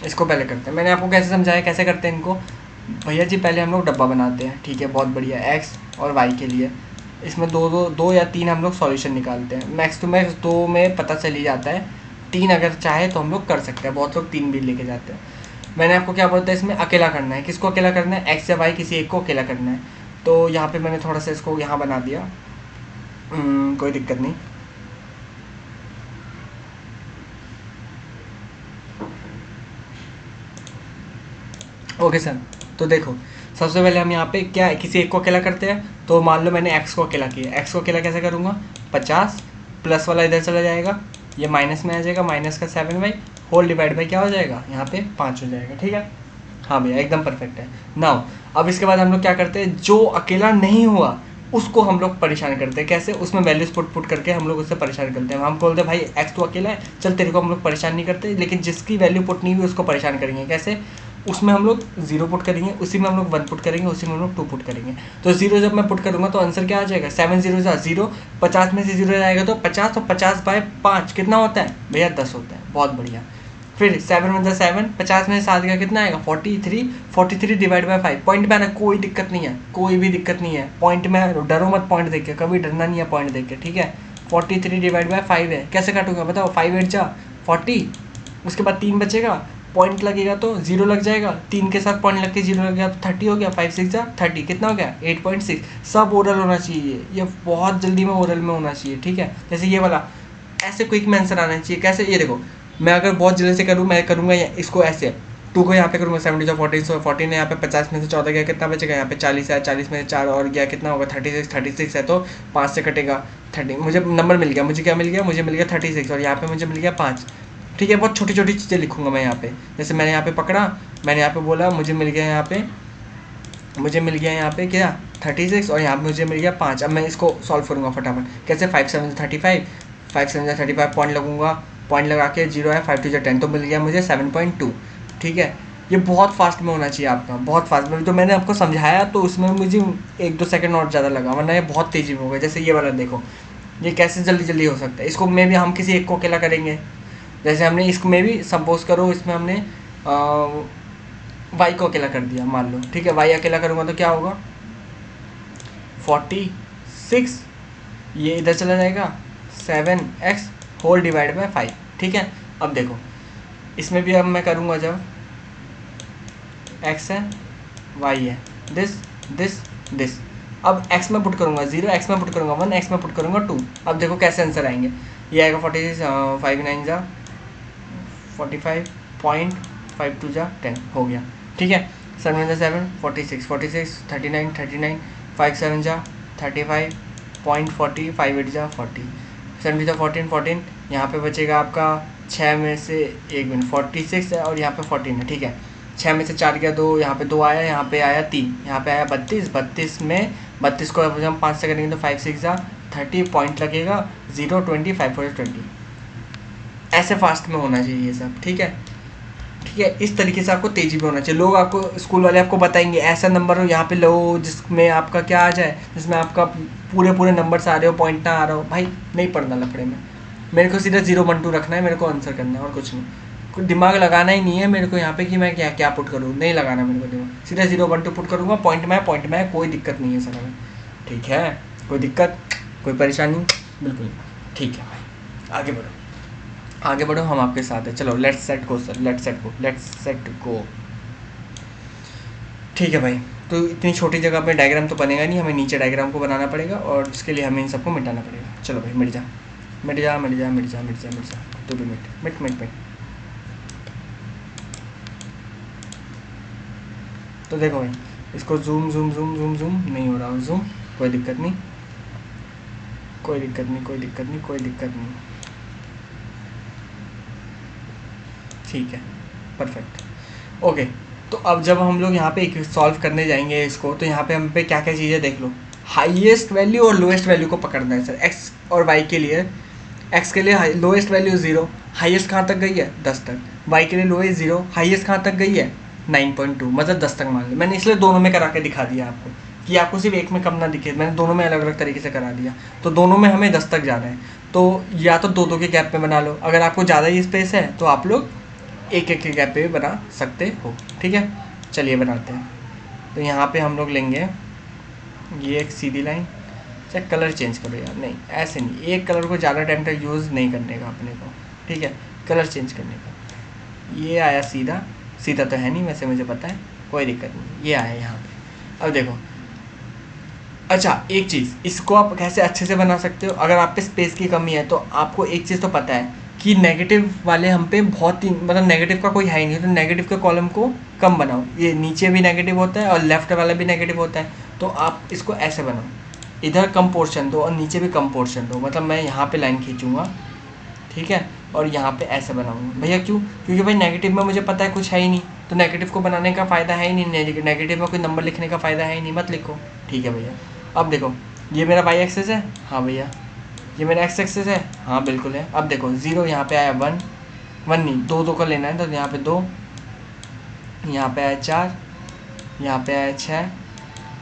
इसको पहले करते हैं। मैंने आपको कैसे समझाया कैसे करते हैं इनको। भैया जी पहले हम लोग डब्बा बनाते हैं, ठीक है, बहुत बढ़िया, एक्स और वाई के लिए। इसमें दो या तीन हम लोग सॉल्यूशन निकालते हैं, मैक्स टू मैक्स दो में पता चल ही जाता है, तीन अगर चाहे तो हम लोग कर सकते हैं, बहुत लोग तीन भी लेके जाते हैं। मैंने आपको क्या बोलता है, इसमें अकेला करना है, किसको अकेला करना है, एक्स या वाई किसी एक को अकेला करना है। तो यहाँ पे मैंने थोड़ा सा इसको यहाँ बना दिया, कोई दिक्कत नहीं। ओके सर, तो देखो सबसे पहले हम यहाँ पे क्या किसी एक को अकेला करते हैं, तो मान लो मैंने एक्स को अकेला किया, एक्स को अकेला कैसे करूँगा, 50 प्लस वाला इधर चला जाएगा, ये माइनस में आ जाएगा, माइनस का 7y होल डिवाइड बाई क्या हो जाएगा, यहाँ पे 5 हो जाएगा। ठीक है, हाँ भैया एकदम परफेक्ट है। नाउ अब इसके बाद हम लोग क्या करते हैं, जो अकेला नहीं हुआ उसको हम लोग परेशान करते हैं, कैसे, उसमें वैल्यूज पुट करके हम लोग उससे परेशान करते हैं। हम बोलते हैं भाई एक्स तो अकेला है, चल तेरे को हम लोग परेशान नहीं करते, लेकिन जिसकी वैल्यू पुट नहीं हुई उसको परेशान करेंगे। कैसे, उसमें हम लोग 0 पुट करेंगे, उसी में हम लोग 1 पुट करेंगे, उसी में हम लोग 2 पुट करेंगे। तो 0 जब मैं पुट करूँगा तो आंसर क्या आ जाएगा, 7 0 0, 50 में से 0 जाएगा तो 50, और 50 बाय 5 कितना होता है भैया, 10 होता है। बहुत बढ़िया। फिर 7 वन 7, 50 में से 7 गया कितना आएगा, 43 डिवाइड बाई 5। पॉइंट में आना कोई दिक्कत नहीं है, कोई भी दिक्कत नहीं है, पॉइंट में डरो मत, पॉइंट देख के कभी डरना नहीं है, पॉइंट देख के। ठीक है, 43 डिवाइड बाई 5 है, कैसे काटूंगा बताओ, 5 8 जा 40, उसके बाद 3 बचेगा, पॉइंट लगेगा तो 0 लग जाएगा, 3 के साथ पॉइंट लग के 0 लग गया तो 30 हो गया, 5 6 जा 30, कितना हो गया 8.6। सब ओरल होना चाहिए, ये बहुत जल्दी में ओरल में होना चाहिए। ठीक है, जैसे ये वाला ऐसे क्विक में आंसर आना चाहिए। कैसे, ये देखो मैं अगर बहुत जल्दी से करूँ, मैं करूँगा इसको ऐसे, 2 को यहाँ पे करूँगा 70 14, सो 14 है यहाँ पे, 50 में से 14 गया कितना बचेगा, यहाँ पे 40 है, 40 में से 4 और गया कितना होगा 36 है, तो 5 से कटेगा 30, मुझे नंबर मिल गया, मुझे क्या मिल गया, मुझे मिल गया 36, और यहाँ पे मुझे मिल गया 5। ठीक है, बहुत छोटी छोटी चीज़ें लिखूंगा मैं यहाँ पे, जैसे मैंने यहाँ पे पकड़ा, मैंने यहाँ पे बोला, मुझे मिल गया यहाँ पे क्या 36, और यहाँ पे मुझे मिल गया 5। अब मैं इसको सॉल्व करूँगा फटाफट, कैसे, 5 7 35, 5 7 35 पॉइंट लगूंगा, पॉइंट लगा के 0 है, 5 2 10, तो मिल गया मुझे 7.2। ठीक है, ये बहुत फास्ट में होना चाहिए आपका, बहुत फास्ट में। तो मैंने आपको समझाया तो उसमें मुझे 1-2 सेकंड और ज़्यादा लगा, वरना ये बहुत तेज़ी में होगा। जैसे ये वाला देखो, ये कैसे जल्दी जल्दी हो सकता है, इसको में भी हम किसी एक को अकेला करेंगे, जैसे हमने इसमें भी सपोज करो, इसमें हमने वाई को अकेला कर दिया मान लो। ठीक है, वाई अकेला करूँगा तो क्या होगा, 46, ये इधर चला जाएगा, 7x होल डिवाइड बाय 5। ठीक है, अब देखो इसमें भी अब मैं करूँगा, जब x है y है, दिस, अब x में पुट करूँगा 0, x में पुट करूँगा 1, x में पुट करूँगा 2। अब देखो कैसे आंसर आएंगे, ये आएगा 46, 5 9 जा 45, 0.52 जा 10 हो गया। ठीक है, 7 7 46, 39, 5 7 जा 35, 0.40, 5 8 जा 40, 7 जा 14, यहाँ पे बचेगा आपका 6 में से 1 मिनट 46 है, और यहाँ पे 14 है। ठीक है, 6 में से 4 गया 2, यहाँ पे 2 आया, यहाँ पे आया 3, यहाँ पे आया 32 में 32 को हम 5 से करेंगे तो 5 6 जा 30, पॉइंट लगेगा 0 20, 5 4 20। ऐसे फास्ट में होना चाहिए ये सब। ठीक है, इस तरीके से आपको तेजी में होना चाहिए। लोग आपको, स्कूल वाले आपको बताएंगे ऐसा नंबर हो यहाँ पे लो जिसमें आपका क्या आ जाए, जिसमें आपका पूरे नंबर आ रहे हो, पॉइंट ना आ रहा हो, भाई नहीं पढ़ना लफड़े में। मेरे को सीधा 0 1 2 रखना है, मेरे को आंसर करना है और कुछ नहीं, कोई दिमाग लगाना ही नहीं है मेरे को यहाँ पे कि मैं क्या क्या पुट करूँ, नहीं लगाना मेरे को दिमाग, सीधा 0 1 2 पुट करूँगा, पॉइंट में है, कोई दिक्कत नहीं है सर हमें। ठीक है, कोई दिक्कत, कोई परेशानी बिल्कुल नहीं। ठीक है भाई, आगे बढ़ो, हम आपके साथ हैं। चलो लेट्स सेट गो। ठीक है भाई, तो इतनी छोटी जगह पे डायग्राम तो बनेगा नहीं, हमें नीचे डायग्राम को बनाना पड़ेगा, और उसके लिए हमें इन सबको मिटाना पड़ेगा। चलो भाई, मिट जा, तो भी मिट। तो देखो भाई, इसको zoom zoom zoom zoom zoom नहीं हो रहा, जूम, कोई दिक्कत नहीं, कोई दिक्कत नहीं, कोई दिक्कत नहीं, कोई दिक्कत नहीं, ठीक है, परफेक्ट, ओके। तो अब जब हम लोग यहाँ पे सॉल्व करने जाएंगे इसको, तो यहाँ पे हम पे क्या क्या चीज़ें देख लो, हाईएस्ट वैल्यू और लोएस्ट वैल्यू को पकड़ना है सर, एक्स और वाई के लिए। एक्स के लिए लोएस्ट वैल्यू 0, हाईएस्ट कहाँ तक गई है 10 तक, वाई के लिए लोएस्ट 0, हाईएस्ट कहाँ तक गई है 9.2, मतलब 10 तक मान लो। मैंने इसलिए दोनों में करा के दिखा दिया आपको, कि आपको सिर्फ एक में कम ना दिखे, मैंने दोनों में अलग अलग तरीके से करा दिया। तो दोनों में हमें 10 तक जाना है, तो या तो दो दो के गैप में बना लो, अगर आपको ज़्यादा ही स्पेस है तो आप लोग एक एक के गैप पे भी बना सकते हो, ठीक है। चलिए बनाते हैं। तो यहाँ पे हम लोग लेंगे ये एक सीधी लाइन, चाहे कलर चेंज करो यार, नहीं ऐसे नहीं, एक कलर को ज़्यादा टाइम तक यूज़ नहीं करने का अपने को, ठीक है, कलर चेंज करने का। ये आया सीधा, सीधा तो है नहीं वैसे, मुझे पता है, कोई दिक्कत नहीं, ये आया यहाँ पे। अब देखो, अच्छा एक चीज़, इसको आप कैसे अच्छे से बना सकते हो, अगर आप पे स्पेस की कमी है तो आपको एक चीज़ तो पता है कि नेगेटिव वाले हम पे बहुत ही, मतलब नेगेटिव का कोई है ही नहीं, तो नेगेटिव के कॉलम को कम बनाओ, ये नीचे भी नेगेटिव होता है और लेफ्ट वाला भी नेगेटिव होता है, तो आप इसको ऐसे बनाओ, इधर कम पोर्शन दो और नीचे भी कम पोर्शन दो, मतलब मैं यहाँ पे लाइन खींचूँगा, ठीक है, और यहाँ पे ऐसे बनाऊँगा भैया, क्यों, क्योंकि भाई नेगेटिव में मुझे पता है कुछ है ही नहीं, तो नेगेटिव को बनाने का फ़ायदा है ही नहीं, नेगेटिव में कोई नंबर लिखने का फ़ायदा है ही नहीं, मत लिखो, ठीक है भैया। अब देखो, ये मेरा वाई एक्सिस है, हाँ भैया, ये मेरा एक्स एक्सिस है, हाँ बिल्कुल है। अब देखो 0 यहाँ पे आया 1, 1 नहीं, दो दो का लेना है, तो यहाँ पे 2, यहाँ पे आया 4, यहाँ पे आया 6।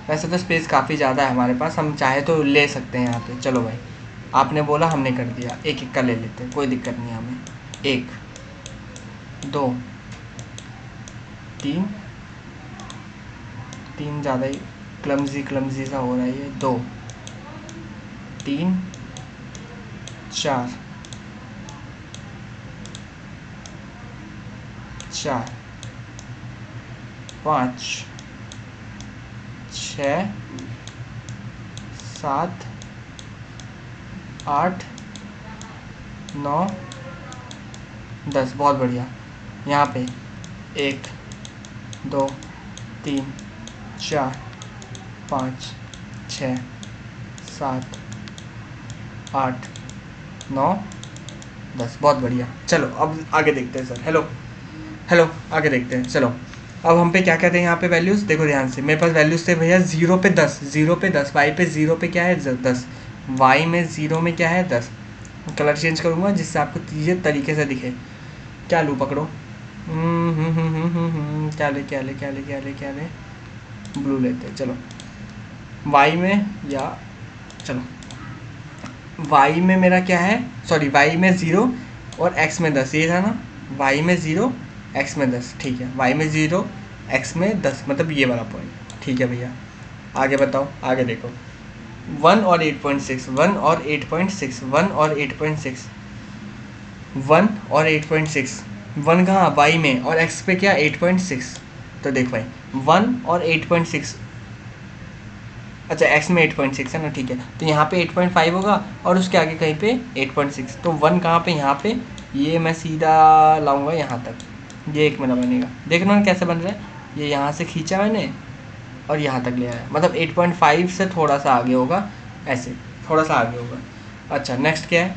वैसे तो स्पेस काफ़ी ज़्यादा है हमारे पास, हम चाहे तो ले सकते हैं यहाँ पे, चलो भाई, आपने बोला हमने कर दिया, एक एक का ले लेते हैं, कोई दिक्कत नहीं हमें। 1 2 3, 3 ज़्यादा ही क्लमजी सा हो रहा है ये, 2 3 4 4 5 6 7 8 9 10, बहुत बढ़िया। यहाँ पे 1 2 3 4 5 6 7 8 9 10, बहुत बढ़िया। चलो अब आगे देखते हैं सर, हेलो हेलो, आगे देखते हैं, चलो। अब हम पे क्या कहते हैं यहाँ पे वैल्यूज़, देखो ध्यान से, मेरे पास वैल्यूज़ थे भैया 0 पे 10, 0 पे 10, वाई पे 0 पे क्या है 10, वाई में 0 में क्या है 10। कलर चेंज करूँगा जिससे आपको चीज़ें तरीके से दिखे। क्या लूँ, पकड़ो, क्या ले क्या ले क्या ले क्या ले क्या ले, ब्लू लेते हैं, चलो। वाई में, या चलो वाई में मेरा क्या है, सॉरी वाई में 0 और एक्स में 10, ये था ना, वाई में 0 एक्स में 10, ठीक है, वाई में 0 एक्स में 10, मतलब ये वाला पॉइंट, ठीक है भैया। आगे बताओ, आगे देखो, 1 और 8.6, 1 और 8.6, 1 और 8.6, 1 और 8.6, 1 कहाँ वाई में, और एक्स पे क्या 8.6, तो देख भाई 1 और 8.6, अच्छा एक्स में 8.6 है ना, ठीक है, तो यहाँ पे 8.5 होगा और उसके आगे कहीं पे 8.6, तो 1 कहाँ पे, यहाँ पे, ये मैं सीधा लाऊंगा यहाँ तक, ये एक मेरा बनेगा, देखना ना कैसे बन रहा है, ये यहाँ से खींचा मैंने और यहाँ तक ले आया, मतलब 8.5 से थोड़ा सा आगे होगा, ऐसे थोड़ा सा आगे होगा। अच्छा नेक्स्ट क्या है,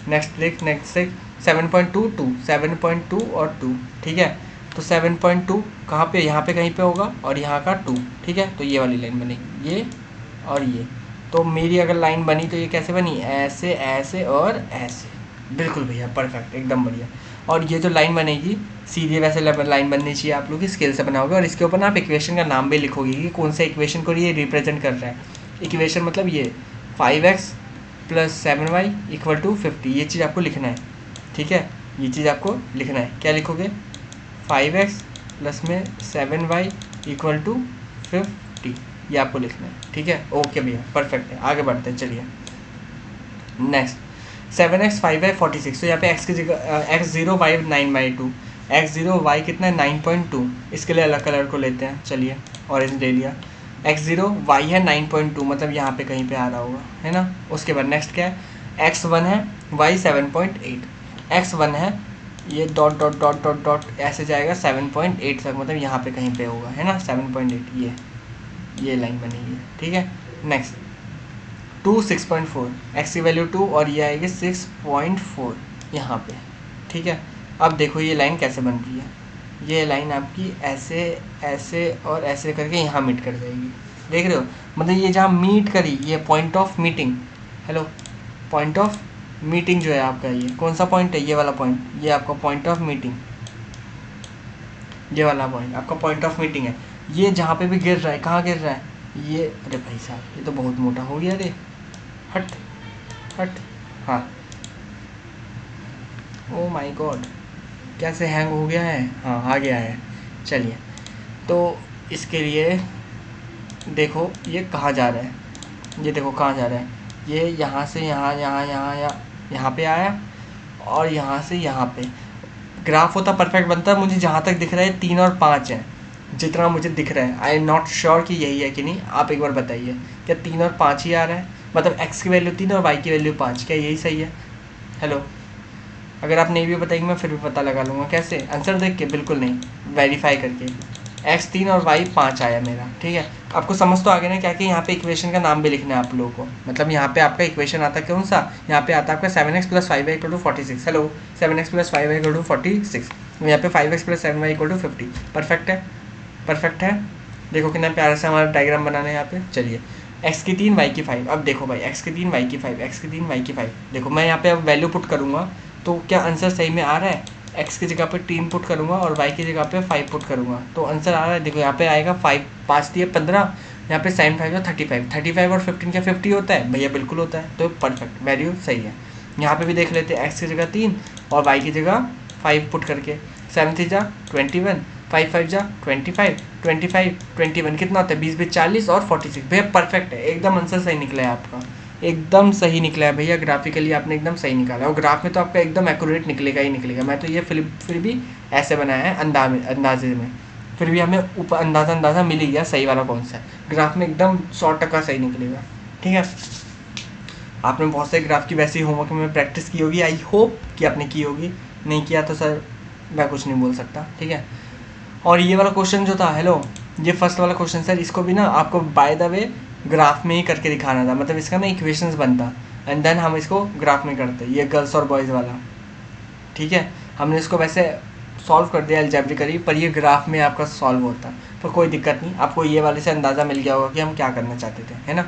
नेक्स्ट देख, नेक्स्ट देख, 7.2 7.2 और 2, ठीक है, तो 7.2 कहाँ पे, यहाँ पे कहीं पे होगा और यहाँ का 2, ठीक है, तो ये वाली लाइन बनेगी, ये और ये। तो मेरी अगर लाइन बनी तो ये कैसे बनी, ऐसे ऐसे और ऐसे, बिल्कुल भैया परफेक्ट, एकदम बढ़िया। और ये जो लाइन बनेगी सीधे वैसे लाइन बननी चाहिए, आप लोग की स्केल से बनाओगे, और इसके ऊपर ना आप इक्वेशन का नाम भी लिखोगे कि कौन सा इक्वेशन को ये रिप्रेजेंट कर रहा है। इक्वेशन मतलब ये 5x + 7y = 50, ये चीज़ आपको लिखना है, ठीक है, ये चीज़ आपको लिखना है, क्या लिखोगे, 5x प्लस में 7y = 50, ये आपको लिखना है, ठीक है, ओके भैया परफेक्ट है। आगे बढ़ते हैं, चलिए नेक्स्ट, 7x 5y 46, तो यहाँ पे x की जगह x0 y 9/2, x0 y कितना है 9.2, इसके लिए अलग कलर को लेते हैं, चलिए ऑरेंज ले लिया, x0 y है 9.2, मतलब यहाँ पे कहीं पे आ रहा होगा, है ना। उसके बाद नेक्स्ट क्या है, x1 है y 7.8, x1 है ये dot dot dot dot dot ऐसे जाएगा 7.8 तक, मतलब यहाँ पे कहीं पे होगा, है ना 7.8, ये लाइन बनेगी, ठीक है। नेक्स्ट 2 6.4, एक्स की वैल्यू 2 और ये आएगी 6.4 यहाँ पे, ठीक है। अब देखो ये लाइन कैसे बन रही है, ये लाइन आपकी ऐसे ऐसे और ऐसे करके यहाँ मीट कर जाएगी, देख रहे हो, मतलब ये जहाँ मीट करी, ये point of meeting, hello, point of meeting जो है आपका, ये कौन सा पॉइंट है, ये वाला पॉइंट, ये आपका पॉइंट ऑफ मीटिंग, ये वाला पॉइंट आपका पॉइंट ऑफ मीटिंग है। ये जहाँ पे भी गिर रहा है, कहाँ गिर रहा है, ये, अरे भाई साहब ये तो बहुत मोटा हो गया, अरे हट हट, हाँ, ओ माय गॉड, कैसे हैंग हो गया है, हाँ आ गया है। चलिए, तो इसके लिए देखो ये कहाँ जा रहा है, ये देखो कहाँ जा रहा है, ये यहाँ से यहाँ यहाँ यहाँ यहाँ पे आया और यहाँ से यहाँ पे। ग्राफ होता परफेक्ट बनता है, मुझे जहाँ तक दिख रहा है 3 और 5 है, जितना मुझे दिख रहा है। आई एम नॉट श्योर कि यही है कि नहीं, आप एक बार बताइए, क्या 3 और 5 ही आ रहा है, मतलब x की वैल्यू 3 और y की वैल्यू 5, क्या यही सही है? हेलो, अगर आप नहीं भी बताएंगे मैं फिर भी पता लगा लूँगा, कैसे? आंसर देख के? बिल्कुल नहीं, वेरीफाई करके। x 3 और y 5 आया मेरा, ठीक है। आपको समझ तो आ गया ना क्या कि यहाँ पे इक्वेशन का नाम भी लिखना है आप लोगों को, मतलब यहाँ पे आपका इक्वेशन आता है कौन सा, यहाँ पे आता है आपका 7x + 5y = 46। Hello, 7x + 5y = 46, यहाँ पे 5x + 7y = 50। परफेक्ट है, परफेक्ट है। देखो कितना प्यारा से हमारा डायग्राम बनाना है यहाँ पे। चलिए, x की 3 y की 5, अब देखो भाई x की 3 y की 5, x की 3 y की 5, देखो मैं यहाँ पे अब वैल्यू पुट करूँगा तो क्या आंसर सही में आ रहा है? x की जगह पे 3 पुट करूँगा और y की जगह पे 5 पुट करूँगा तो आंसर आ रहा है। देखो यहाँ पे आएगा 5, 5 दिए 15, यहाँ पे sin 5 और 35, 35 और 15 क्या 50 होता है भैया? बिल्कुल होता है, तो परफेक्ट वैल्यू सही है। यहाँ पे भी देख लेते हैं, x की जगह 3 और y की जगह 5 पुट करके, 7 3 जा 21, 5 5 जा 25, 25 21 कितना होता है? 20 20 40 और 46। भैया परफेक्ट है, एकदम आंसर सही निकला है आपका, एकदम सही निकला है भैया। ग्राफिकली आपने एकदम सही निकाला है और ग्राफ में तो आपका एकदम एक्यूरेट निकलेगा ही निकलेगा। मैं तो ये फिर भी ऐसे बनाया है अंदाजे में, फिर भी हमें ऊपर अंदाज़ा मिल ही गया सही वाला कौन सा है। ग्राफ में एकदम 100% सही निकलेगा, ठीक है। आपने बहुत सारे ग्राफ की वैसे ही होमवर्क में प्रैक्टिस की होगी, आई होप कि आपने की होगी, नहीं किया तो सर मैं कुछ नहीं बोल सकता, ठीक है। और ये वाला क्वेश्चन जो था, हेलो, ये फर्स्ट वाला क्वेश्चन सर, इसको भी ना आपको बाय द वे ग्राफ में ही करके दिखाना था, मतलब इसका ना इक्वेशंस बनता एंड देन हम इसको ग्राफ में करते, ये गर्ल्स और बॉयज़ वाला, ठीक है। हमने इसको वैसे सॉल्व कर दिया अलजेब्रिकली, पर ये ग्राफ में आपका सॉल्व होता, तो कोई दिक्कत नहीं, आपको ये वाले से अंदाज़ा मिल गया होगा कि हम क्या करना चाहते थे, है ना।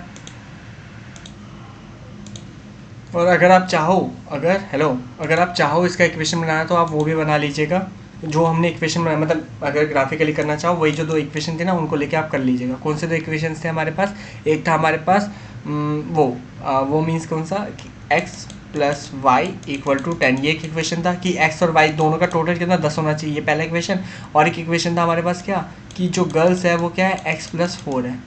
और अगर आप चाहो, अगर आप चाहो इसका इक्वेशन बनाना तो आप वो भी बना लीजिएगा, जो हमने इक्वेशन बनाया, मतलब अगर ग्राफिकली करना चाहो वही जो 2 इक्वेशन थे ना उनको लेके आप कर लीजिएगा। कौन से 2 इक्वेशन थे हमारे पास? एक था हमारे पास वो मीन्स कौन सा, x + y = 10, ये एक इक्वेशन था कि x और y दोनों का टोटल कितना 10 होना चाहिए, ये पहला इक्वेशन। और एक इक्वेशन था हमारे पास क्या, कि जो गर्ल्स है वो क्या है, x + 4 है,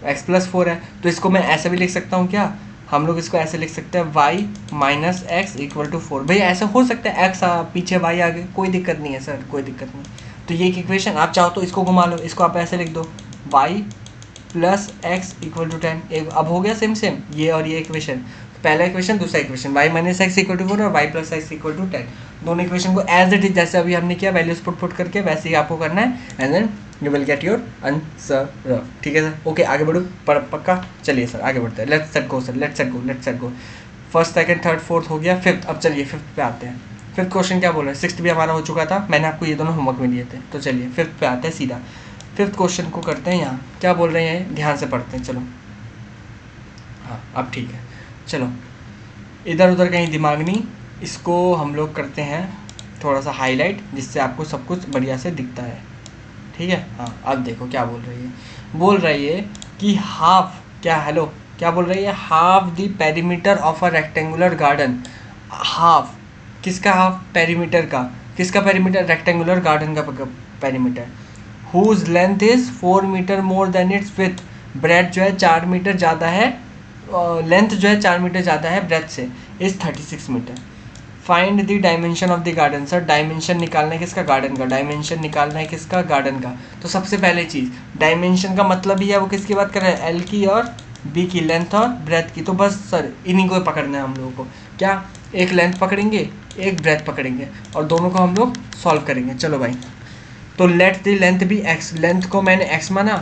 x + 4 है, तो इसको मैं ऐसे भी लिख सकता हूँ, क्या हम लोग इसको ऐसे लिख सकते हैं, y - x = 4। भैया ऐसा हो सकता है, x पीछे y आगे, कोई दिक्कत नहीं है सर, कोई दिक्कत नहीं। तो ये एक इक्वेशन, आप चाहो तो इसको घुमा लो, इसको आप ऐसे लिख दो, y + x = 10। एक अब हो गया सेम ये और ये इक्वेशन, पहला इक्वेशन दूसरा इक्वेशन, y - x = 4 और y + x = 10। दोनों इक्वेशन को एज इट इज जैसे अभी हमने किया वैल्यूज पुट करके वैसे ही आपको करना है, and then you will get your answer, ठीक है सर। ओके, आगे बढ़ो, पक्का। चलिए सर आगे बढ़ते हैं, let's set go sir, let's set go. First second third fourth हो गया, फिफ्थ, अब चलिए फिफ्थ पे आते हैं। फिफ्थ क्वेश्चन क्या बोल रहा है, सिक्स्थ भी हमारा हो चुका था, मैंने आपको ये दोनों होमवर्क में दिए थे, तो चलिए फिफ्थ पे आते हैं सीधा। फिफ्थ क्वेश्चन को करते हैं, यहाँ क्या बोल रहे हैं ध्यान से पढ़ते हैं, चलो। हाँ अब ठीक है, चलो इधर उधर कहीं दिमाग नहीं, इसको हम लोग करते हैं थोड़ा सा हाईलाइट, जिससे आपको सब कुछ बढ़िया से दिखता है, ठीक है। हाँ अब देखो क्या बोल रही है कि हाफ, क्या, हेलो, क्या बोल रही है, half the perimeter of a rectangular garden. Half किसका, हाफ पेरीमीटर का, किसका पेरीमीटर, रेक्टेंगुलर गार्डन का perimeter. Whose length is 4 meter more than its width, breadth जो है 4 मीटर ज़्यादा है, लेंथ जो है 4 मीटर ज़्यादा है ब्रेथ से, is 36 meter. Find the dimension of the garden. Sir dimension निकालना है किसका, गार्डन का, डायमेंशन निकालना है किसका, गार्डन का। तो सबसे पहले चीज़, डायमेंशन का मतलब ही है वो किसकी बात कर रहे हैं, एल की और बी की, लेंथ और ब्रेथ की। तो बस सर इन्हीं को पकड़ना है हम लोगों को, क्या एक लेंथ पकड़ेंगे, एक ब्रेथ पकड़ेंगे और दोनों को हम लोग सॉल्व करेंगे। चलो भाई, तो let the length be x, length को मैंने एक्स माना,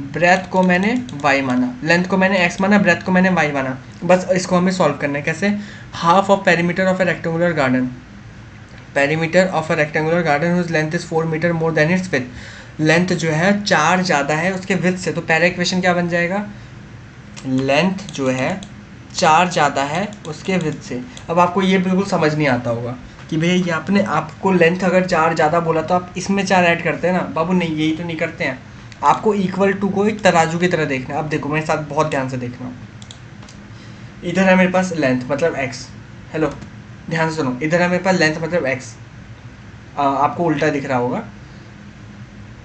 ब्रेथ को मैंने वाई माना, लेंथ को मैंने एक्स माना, ब्रेथ को मैंने वाई माना। बस इसको हमें सॉल्व करना है। कैसे? Half of perimeter of a rectangular garden, perimeter of a rectangular garden whose length is 4 meter more than its width, length जो है 4 ज़्यादा है उसके विड्थ से। तो पहला इक्वेशन क्या बन जाएगा? लेंथ जो है 4 ज़्यादा है उसके विड्थ से। अब आपको ये बिल्कुल समझ नहीं आता होगा कि भैया ये आपने, आपको लेंथ अगर 4 ज़्यादा बोला तो आप इसमें 4 ऐड करते हैं ना। बाबू नहीं, यही तो नहीं करते हैं। आपको इक्वल टू को एक तराजू की तरह देखना है। अब देखो मेरे साथ बहुत ध्यान से देखना, इधर है मेरे पास लेंथ मतलब एक्स, हेलो ध्यान से सुनो, इधर है मेरे पास लेंथ मतलब एक्स, आपको उल्टा दिख रहा होगा,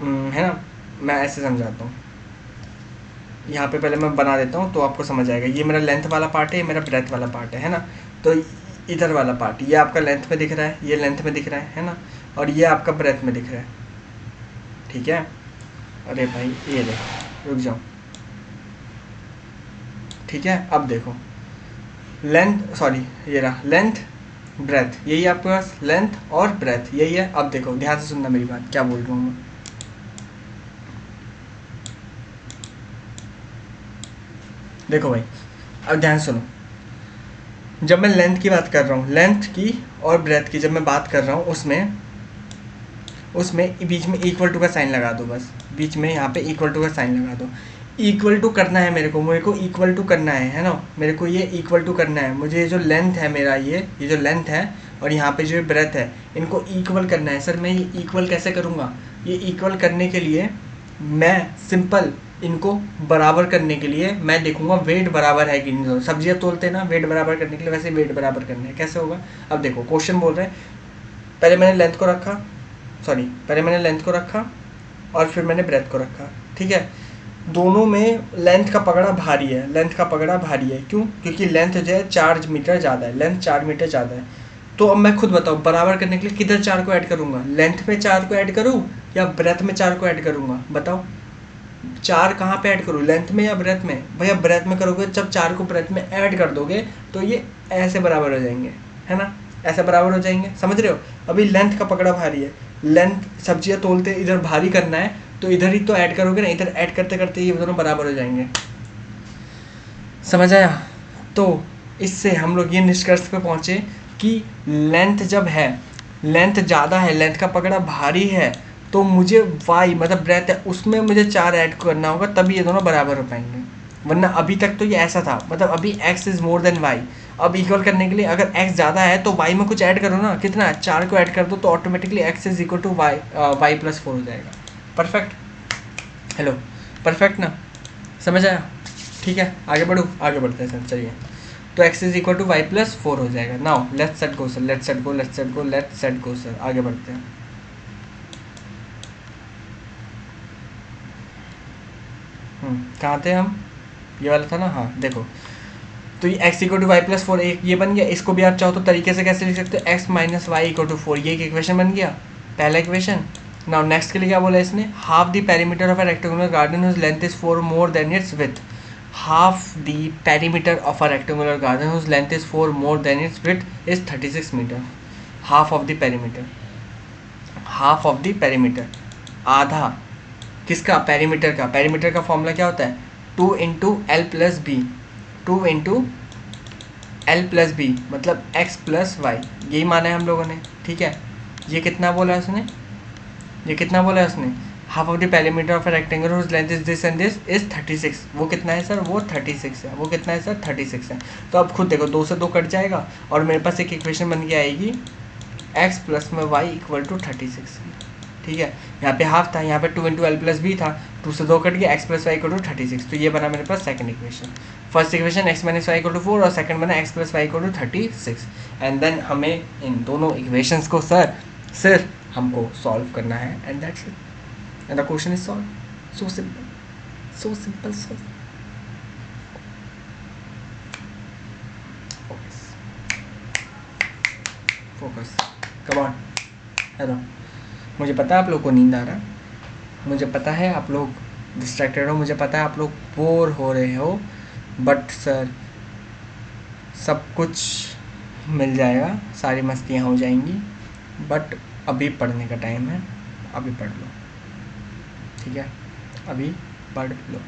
है ना। मैं ऐसे समझाता हूँ, यहाँ पे पहले मैं बना देता हूँ तो आपको समझ आएगा। ये मेरा लेंथ वाला पार्ट है, ये मेरा ब्रेथ वाला पार्ट है ना। तो इधर वाला पार्ट ये आपका लेंथ में दिख रहा है, ये लेंथ में दिख रहा है ना, और ये आपका ब्रेथ में दिख रहा है, ठीक है। अरे भाई ये देखो, रुक जाओ, ठीक है। अब देखो लेंथ, सॉरी ये रहा लेंथ ब्रेथ, यही आपके पास लेंथ और ब्रेथ यही है। अब देखो ध्यान से सुनना मेरी बात, क्या बोल रहा हूँ मैं। देखो भाई अब ध्यान सुनो, जब मैं लेंथ की बात कर रहा हूँ, लेंथ की और ब्रेथ की जब मैं बात कर रहा हूँ, उसमें बीच में इक्वल टू का साइन लगा दो, बस बीच में यहाँ पे इक्वल टू का साइन लगा दो। इक्वल टू करना है मेरे को इक्वल टू करना है ना। मेरे को ये इक्वल टू करना है, मुझे ये जो लेंथ है मेरा, ये जो लेंथ है और यहाँ पे जो ब्रेथ है, इनको इक्वल करना है। सर मैं ये इक्वल कैसे करूँगा? ये इक्वल करने के लिए मैं सिंपल इनको बराबर करने के लिए मैं देखूंगा वेट बराबर है कि नहीं। सब्जियां तोलते हैं ना वेट बराबर करने के लिए, वैसे वेट बराबर करना है। कैसे होगा? अब देखो क्वेश्चन बोल रहे हैं, पहले मैंने लेंथ को रखा, पहले मैंने लेंथ को रखा और फिर मैंने ब्रेथ को रखा, ठीक है। दोनों में लेंथ का पकड़ा भारी है, लेंथ का पकड़ा भारी है। क्यों? क्योंकि लेंथ जो है 4 मीटर ज़्यादा है, लेंथ 4 मीटर ज़्यादा है। तो अब मैं खुद बताऊँ, बराबर करने के लिए किधर 4 को ऐड करूँगा? लेंथ में 4 को ऐड करूँ या ब्रेथ में 4 को ऐड करूँगा? बताओ 4 कहाँ पे ऐड करूँ, लेंथ में या ब्रेथ में? भैया ब्रेथ में करोगे, जब 4 को ब्रेथ में ऐड कर दोगे तो ये ऐसे बराबर हो जाएंगे, है ना, ऐसे बराबर हो जाएंगे। समझ रहे हो? अभी लेंथ का पकड़ा भारी है, लेंथ सब्जियां तोलते इधर भारी करना है तो इधर ही तो ऐड करोगे ना, इधर ऐड करते करते ये दोनों बराबर हो जाएंगे। समझ आया? तो इससे हम लोग ये निष्कर्ष पे पहुँचे कि लेंथ जब है, लेंथ ज़्यादा है, लेंथ का पकड़ा भारी है, तो मुझे वाई मतलब ब्रेथ है उसमें मुझे 4 ऐड करना होगा, तभी ये दोनों बराबर हो पाएंगे। वरना अभी तक तो ये ऐसा था, मतलब अभी x is more than y। अब इक्वल करने के लिए अगर x ज़्यादा है तो y में कुछ ऐड करो ना, कितना? 4 को ऐड कर दो तो automatically x is equal to y, y plus 4 हो जाएगा। परफेक्ट, हेलो परफेक्ट ना, समझ आया? ठीक है, आगे बढ़ो, आगे बढ़ते हैं सर, चलिए। तो x is equal to y plus 4 हो जाएगा। Now let's set go sir, let's set go, let's set go, let's set go sir, आगे बढ़ते हैं। कहाँ थे हम? ये वाला था ना, हाँ देखो। तो ये x equal to y plus 4 एक ये बन गया। इसको भी आप चाहो तो तरीके से कैसे लिख सकते हो? x minus y equal to 4, ये एक इक्वेशन बन गया, पहला इक्वेशन। नाउ नेक्स्ट के लिए क्या बोला इसने? Half the perimeter of a rectangular garden whose length is 4 more than its width, half the perimeter of a rectangular garden whose length is 4 more than its width is 36 meter. Half of the perimeter, half of the perimeter, आधा किसका? Perimeter का। Perimeter का formula क्या होता है? 2 into L plus B, 2 into L plus B मतलब x plus y, यही माना है हम लोगों ने, ठीक है। ये कितना बोला है उसने? ये कितना बोला है उसने? Half of the perimeter of a rectangle whose length is this and this is 36। वो कितना है सर? वो 36 है। वो कितना है सर? 36 है। तो अब खुद देखो, 2 से 2 कट जाएगा और मेरे पास एक इक्वेशन बन के आएगी एक्स प्लस में वाई इक्वल टू 36, ठीक है। यहाँ पे हाफ था, यहाँ पे 2 इंटू एल प्लस बी था, 2 से 2 कट गया, x plus y equal to 36। तो ये बना मेरे पास second equation. First equation x minus y equal to 4 और सेकंड बना x plus y equal to 36। And then हमें इन दोनों इक्वेशंस को सर सिर्फ हमको सॉल्व करना है, and that's it, and the question is solve. So simple, so simple, so focus, come on, hello. मुझे पता है आप लोग को नींद आ रहा है, मुझे पता है आप लोग डिस्ट्रैक्टेड हो, मुझे पता है आप लोग बोर हो रहे हो, बट सर सब कुछ मिल जाएगा, सारी मस्तियाँ हो जाएंगी, बट अभी पढ़ने का टाइम है, अभी पढ़ लो, ठीक है, अभी पढ़ लो।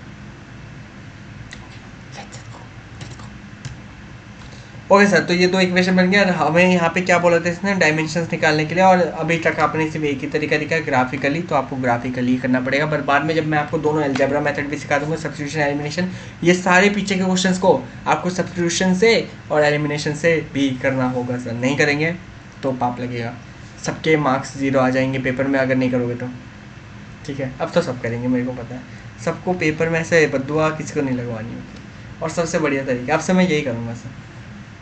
ओके सर, तो ये दो इक्वेशन बन गया। हमें यहाँ पे क्या बोला था इसने, डायमेंशंस निकालने के लिए, और अभी तक आपने सिर्फ एक ही तरीका दिखा ग्राफिकली, तो आपको ग्राफिकली ही करना पड़ेगा। पर बाद में जब मैं आपको दोनों अलजेब्रा मेथड भी सिखा दूंगा, सब्स्टिट्यूशन एलिमिनेशन, ये सारे पीछे के क्वेश्चंस को आपको सब्स्टिट्यूशन से और एलिमिनेशन से भी करना होगा सर। नहीं करेंगे तो पाप लगेगा, सबके मार्क्स 0 आ जाएंगे पेपर में अगर नहीं करोगे तो, ठीक है। अब तो सब करेंगे, मेरे को पता है, सबको पेपर में ऐसे बद्दुआ किसी को नहीं लगवानी होती। और सबसे बढ़िया तरीका आपसे मैं यही करूँगा सर,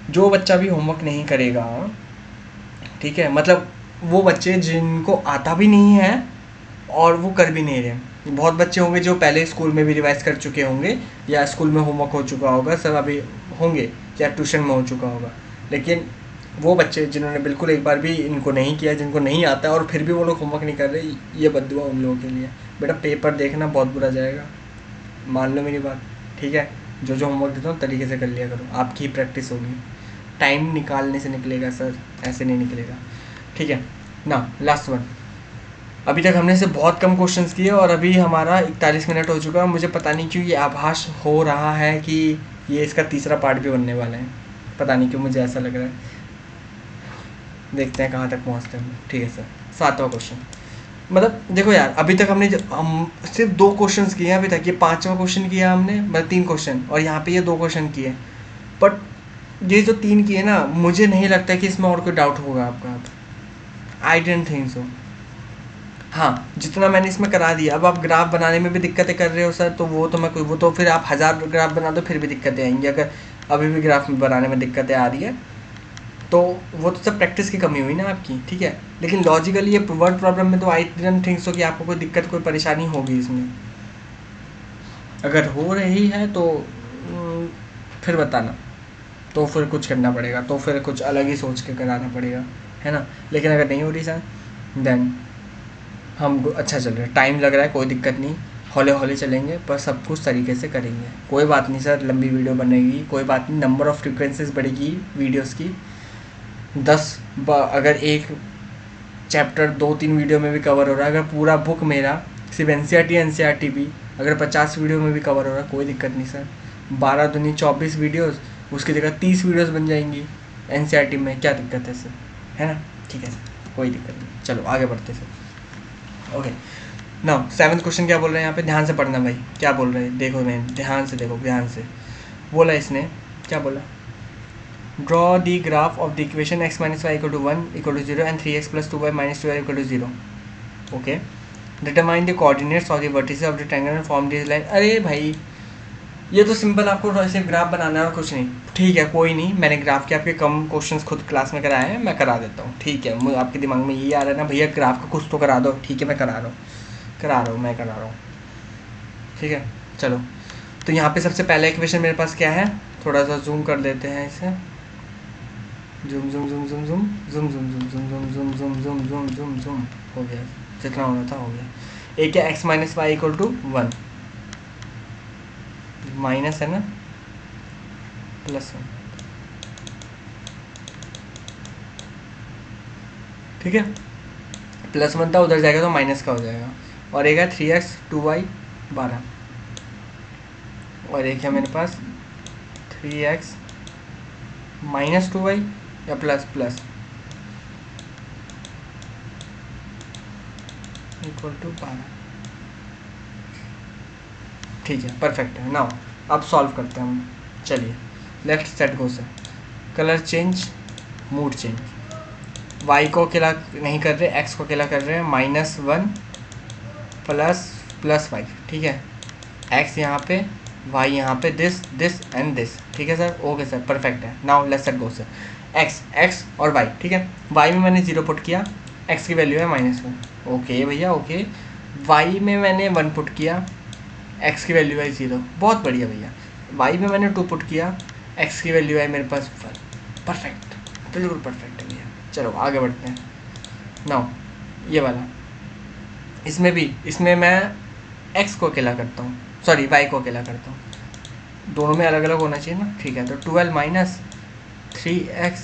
जो बच्चा भी होमवर्क नहीं करेगा, ठीक है, मतलब वो बच्चे जिनको आता भी नहीं है और वो कर भी नहीं रहे। बहुत बच्चे होंगे जो पहले स्कूल में भी रिवाइज कर चुके होंगे, या स्कूल में होमवर्क हो चुका होगा, सब अभी होंगे, या ट्यूशन में हो चुका होगा। लेकिन वो बच्चे जिन्होंने बिल्कुल एक बार भी इनको नहीं किया, जिनको नहीं आता है और फिर भी वो लोग होमवर्क नहीं कर रहे, ये बद्दुआ उन लोगों के लिए। बेटा पेपर देखना बहुत बुरा जाएगा, मान लो मेरी बात, ठीक है। जो जो होमवर्क देता हूँ तरीके से कर लिया करो, आपकी प्रैक्टिस होगी, टाइम निकालने से निकलेगा सर, ऐसे नहीं निकलेगा, ठीक है ना। लास्ट वन, अभी तक हमने से बहुत कम क्वेश्चंस किए और अभी हमारा 41 मिनट हो चुका है। मुझे पता नहीं क्यों ये आभास हो रहा है कि ये इसका तीसरा पार्ट भी बनने वाला है, पता नहीं क्यों मुझे ऐसा लग रहा है। देखते हैं कहाँ तक पहुँचते हैं, ठीक है सर। 7वां क्वेश्चन, मतलब देखो यार, अभी तक हम सिर्फ 2 क्वेश्चंस किए हैं अभी तक, ये 5वां क्वेश्चन किया हमने, मतलब 3 क्वेश्चन, और यहाँ पे ये 2 क्वेश्चन किए। बट ये जो 3 किए ना, मुझे नहीं लगता कि इसमें और कोई डाउट होगा आपका, आई डेंट थिंक सो। हाँ, जितना मैंने इसमें करा दिया, अब आप ग्राफ बनाने में भी दिक्कतें कर रहे हो सर, तो वो तो फिर आप 1000 ग्राफ बना दो फिर भी दिक्कतें आएंगी। अगर अभी भी ग्राफ बनाने में दिक्कतें आ रही है तो वो तो सब प्रैक्टिस की कमी हुई ना आपकी, ठीक है। लेकिन लॉजिकली ये वर्ड प्रॉब्लम में तो आई डेंट थिंक सो कि आपको कोई दिक्कत, कोई परेशानी होगी इसमें। अगर हो रही है तो फिर बताना, तो फिर कुछ करना पड़ेगा, तो फिर कुछ अलग ही सोच के कराना पड़ेगा, है ना। लेकिन अगर नहीं हो रही सर, देन हम अच्छा चल रहे, टाइम लग रहा है, कोई दिक्कत नहीं, हौले हौले चलेंगे, पर सब कुछ तरीके से करेंगे। कोई बात नहीं सर, लंबी वीडियो बनेगी, कोई बात नहीं, नंबर ऑफ़ फ्रिक्वेंसीज बढ़ेगी वीडियोस की। 10 अगर एक चैप्टर 2-3 वीडियो में भी कवर हो रहा है, अगर पूरा बुक मेरा सिर्फ NCERT भी अगर 50 वीडियो में भी कवर हो रहा है, कोई दिक्कत नहीं सर। 12 दूनी 24 वीडियोज़, उसकी जगह 30 वीडियोज़ बन जाएंगी NCERT में, क्या दिक्कत है सर, है ना, ठीक है सर, कोई दिक्कत नहीं। चलो आगे बढ़ते sir. Okay now 7th question क्या बोल रहे हैं यहाँ पे, ध्यान से पढ़ना भाई, क्या बोल रहे हैं देखो, मैं ध्यान से देखो, ध्यान से बोला इसने, क्या बोला, draw the graph of the equation x minus y equal to 1 equal to 0 and 3x plus 2y minus 2y equal to 0। Okay, determine the coordinates of the vertices of the triangle and form this line. अरे भाई ये तो simple, आपको ऐसे graph बनाना है और कुछ नहीं, ठीक है, कोई नहीं, मैंने ग्राफ के आपके कम क्वेश्चंस खुद क्लास में कराए हैं, मैं करा देता हूँ, ठीक है। मुझे आपके दिमाग में यही आ रहा है ना भैया, ग्राफ का कुछ तो करा दो, ठीक है, मैं करा रहा हूँ, ठीक है। चलो, तो यहाँ पे सबसे पहला इक्वेशन मेरे पास क्या है, थोड़ा सा जूम कर देते हैं इसे, zoom zoom zoom zoom zoom zoom zoom zoom zoom zoom zoom zoom zoom zoom zoom zoom, हो गया, जितना होना था हो गया। एक है x minus y equal to 1, minus है ना, प्लस 1, ठीक है, प्लस 1 था, उधर जाएगा तो माइनस का हो जाएगा। और एक है 3x 2y 12, और एक है मेरे पास 3x माइनस 2y या प्लस प्लस इक्वल टू 12, ठीक है, परफेक्ट है। नाउ अब सॉल्व करते हैं हम, चलिए लेफ्ट सेट गो से, colour change, mood change, y को अकेला नहीं कर रहे, x को अकेला कर रहे हैं, -1 प्लस 5, ठीक है, x यहाँ पे, y यहाँ पे, दिस दिस एंड दिस, ठीक है सर, ओके सर, परफेक्ट है। नाउ लेट्स सेट गो से, x और y, ठीक है, y में मैंने 0 पुट किया, x की वैल्यू है -1, ओके भैया ओके, y में मैंने 1 पुट किया, x की वैल्यू है 0, बहुत बढ़िया भैया, y में मैंने 2 पुट किया, x की वैल्यू है मेरे पास 1, परफेक्ट, बिल्कुल परफेक्ट है भैया। चलो आगे बढ़ते हैं। नाउ ये वाला, इसमें मैं x को अकेला करता हूँ, सॉरी y को अकेला करता हूँ, दोनों में अलग अलग होना चाहिए ना, ठीक है। तो 12 माइनस 3x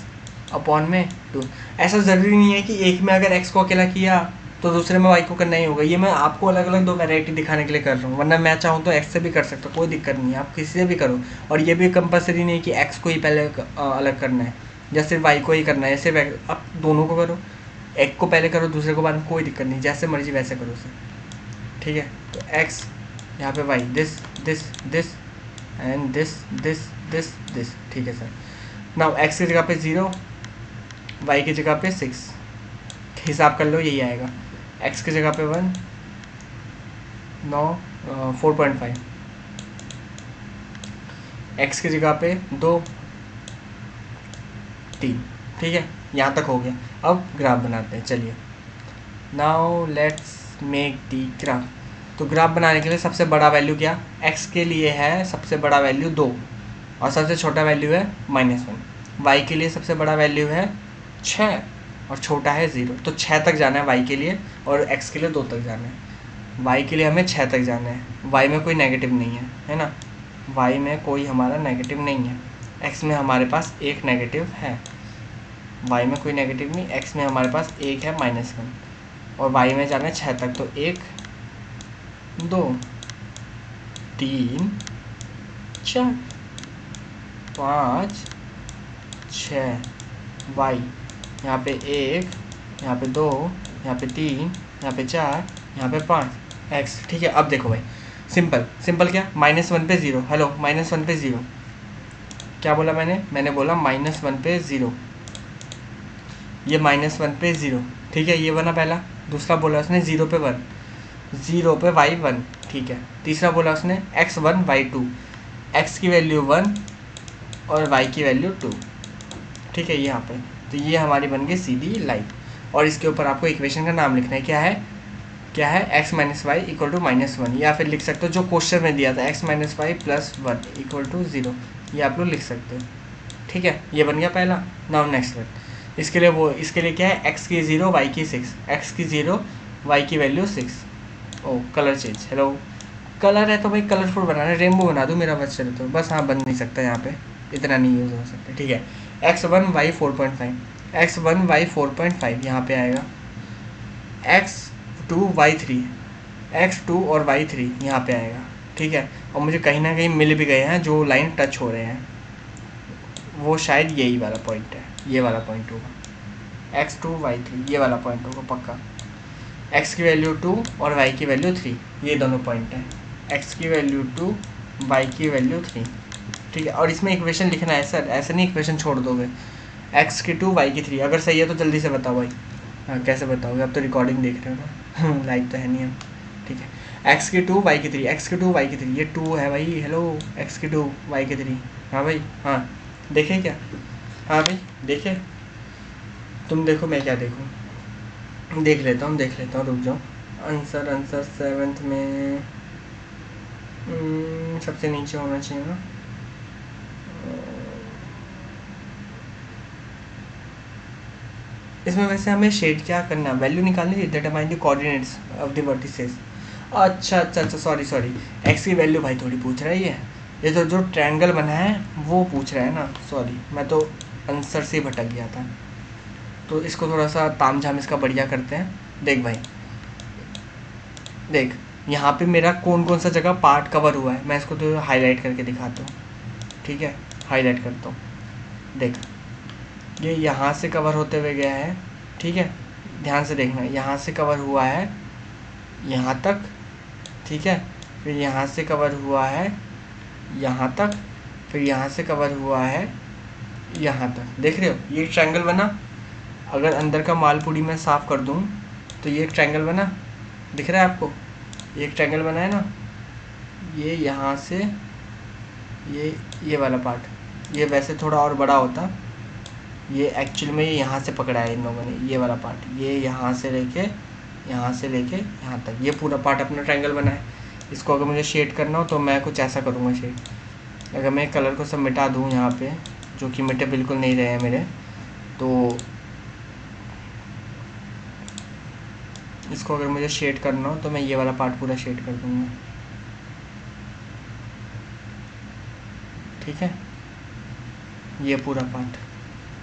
अपॉन में 2। ऐसा ज़रूरी नहीं है कि एक में अगर x को अकेला किया तो दूसरे में y को करना ही होगा। ये मैं आपको अलग अलग दो वैरायटी दिखाने के लिए कर रहा हूँ, वरना मैं चाहूँ तो x से भी कर सकता हूँ, कोई दिक्कत नहीं है, आप किसी से भी करो। और ये भी कंपलसरी नहीं है कि x को ही पहले अलग करना है या सिर्फ y को ही करना है, सिर्फ आप दोनों को करो, एक को पहले करो दूसरे को बाद में, कोई दिक्कत नहीं, जैसे मर्जी वैसे करो उसे। ठीक है, तो x यहाँ पे y, this this this and this this this this. ठीक है सर। नाउ x की जगह पे 0, y की जगह पे 6, हिसाब कर लो यही आएगा। x की जगह पे 1, 9, 4.5, x की जगह पे 2, 3। ठीक है, यहाँ तक हो गया। अब ग्राफ बनाते हैं, चलिए। Now let's make the graph. तो ग्राफ बनाने के लिए सबसे बड़ा वैल्यू क्या x के लिए है, सबसे बड़ा वैल्यू 2 और सबसे छोटा वैल्यू है -1। y के लिए सबसे बड़ा वैल्यू है 6 और छोटा है 0। तो 6 तक जाना है y के लिए और x के लिए 2 तक जाना है। y के लिए हमें 6 तक जाना है, y में कोई नेगेटिव नहीं है ना, y में कोई हमारा नेगेटिव नहीं है, x में हमारे पास एक नेगेटिव है, y में कोई नेगेटिव नहीं, x में हमारे पास एक है -1 और y में जाना है 6 तक। तो 1, 2, 3, 4, 5, 6, y यहाँ पे 1, यहाँ पे 2, यहाँ पे 3, यहाँ पे 4, यहाँ पे 5, x। ठीक है, अब देखो भाई, सिंपल सिंपल क्या, -1 पे 0, हेलो -1 पे 0, क्या बोला मैंने बोला -1 पे 0, ये -1 पे 0। ठीक है, ये बना पहला। दूसरा बोला उसने 0 पे 1, 0 पे y1। ठीक है, तीसरा बोला उसने x1 y2, x की वैल्यू 1 और y की वैल्यू 2। ठीक है, यहाँ पे तो ये हमारी बन गई सीधी लाइन। और इसके ऊपर आपको इक्वेशन का नाम लिखना है, क्या है x minus y equal to -1, या फिर लिख सकते हो जो क्वेश्चन में दिया था x minus y plus 1 equal to 0, ये आप लोग लिख सकते हो। ठीक है, ये बन गया पहला। नाउ नेक्स्ट वन, इसके लिए क्या है, x की 0 y की 6, x की 0 y की वैल्यू 6। ओ कलर चेंज, हेलो कलर है तो भाई कलरफुल बनाना है, रेनबो बना दूँ मेरा बच्चा तो बस। हाँ, बन नहीं सकता यहाँ पे, इतना नहीं यूज़ हो सकता। ठीक है, x1 y 4.5, x1 y 4.5 यहाँ पे आएगा, x2 y3, x2 और y3 यहाँ पे आएगा। ठीक है, और मुझे कहीं ना कहीं मिल भी गए हैं जो लाइन टच हो रहे हैं, वो शायद यही वाला पॉइंट है, ये वाला पॉइंट होगा, x2 y3 ये वाला पॉइंट होगा पक्का। x की वैल्यू 2 और y की वैल्यू 3, ये दोनों पॉइंट हैं, x की वैल्यू 2 y की वैल्यू 3। ठीक है, और इसमें इक्वेशन लिखना है सर, ऐसे नहीं इक्वेशन छोड़ दोगे, x की 2 y की 3। अगर सही है तो जल्दी से बताओ भाई। हाँ, कैसे बताओगे, अब तो रिकॉर्डिंग देख रहे हो ना लाइव तो है नहीं हम। ठीक है, x की 2 y की 3, x की 2 y की 3, ये 2 है भाई, हेलो x की 2 y की 3। हाँ भाई, हाँ देखे क्या, हाँ भाई देखे, तुम देखो मैं क्या देखूँ, देख लेता हूँ, रुक जाओ। आंसर 7th में सबसे नीचे होना चाहिए ना, इसमें वैसे हमें शेड क्या करना, वैल्यू निकालनी है, determine the coordinates of the vertices. अच्छा, सॉरी, एक्स की वैल्यू भाई थोड़ी पूछ रहा है ये तो जो ट्रायंगल बना है वो पूछ रहा है ना, सॉरी मैं तो आंसर से भटक गया था। तो इसको थोड़ा सा तामझाम इसका बढ़िया करते हैं। देख भाई, देख यहाँ पे मेरा कौन कौन सा जगह पार्ट कवर हुआ है, मैं इसको तो हाईलाइट करके दिखाता हूँ। ठीक है, हाईलाइट करता हूँ, देख ये यहाँ से कवर होते हुए गया है। ठीक है, ध्यान से देखना, यहाँ से कवर हुआ है यहाँ तक। ठीक है, फिर यहाँ से कवर हुआ है यहाँ तक, फिर यहाँ से कवर हुआ है यहाँ तक। देख रहे हो, ये एक ट्रायंगल बना। अगर अंदर का मालपूड़ी मैं साफ़ कर दूँ तो ये एक ट्रायंगल बना, दिख रहा है आपको, ये एक ट्रायंगल बना है ना। ये यहाँ से ये वाला पार्ट, ये वैसे थोड़ा और बड़ा होता, ये एक्चुअल में यहाँ से पकड़ा है इन लोगों ने, ये वाला पार्ट, ये यहाँ से लेके यहाँ तक, ये पूरा पार्ट अपना ट्रायंगल बना है। इसको अगर मुझे शेड करना हो तो मैं कुछ ऐसा करूँगा शेड। अगर मैं कलर को सब मिटा दूँ यहाँ पे, जो कि मिटे बिल्कुल नहीं रहे हैं मेरे, तो इसको अगर मुझे शेड करना हो तो मैं ये वाला पार्ट पूरा शेड कर दूँगा। ठीक है, ये पूरा पार्ट,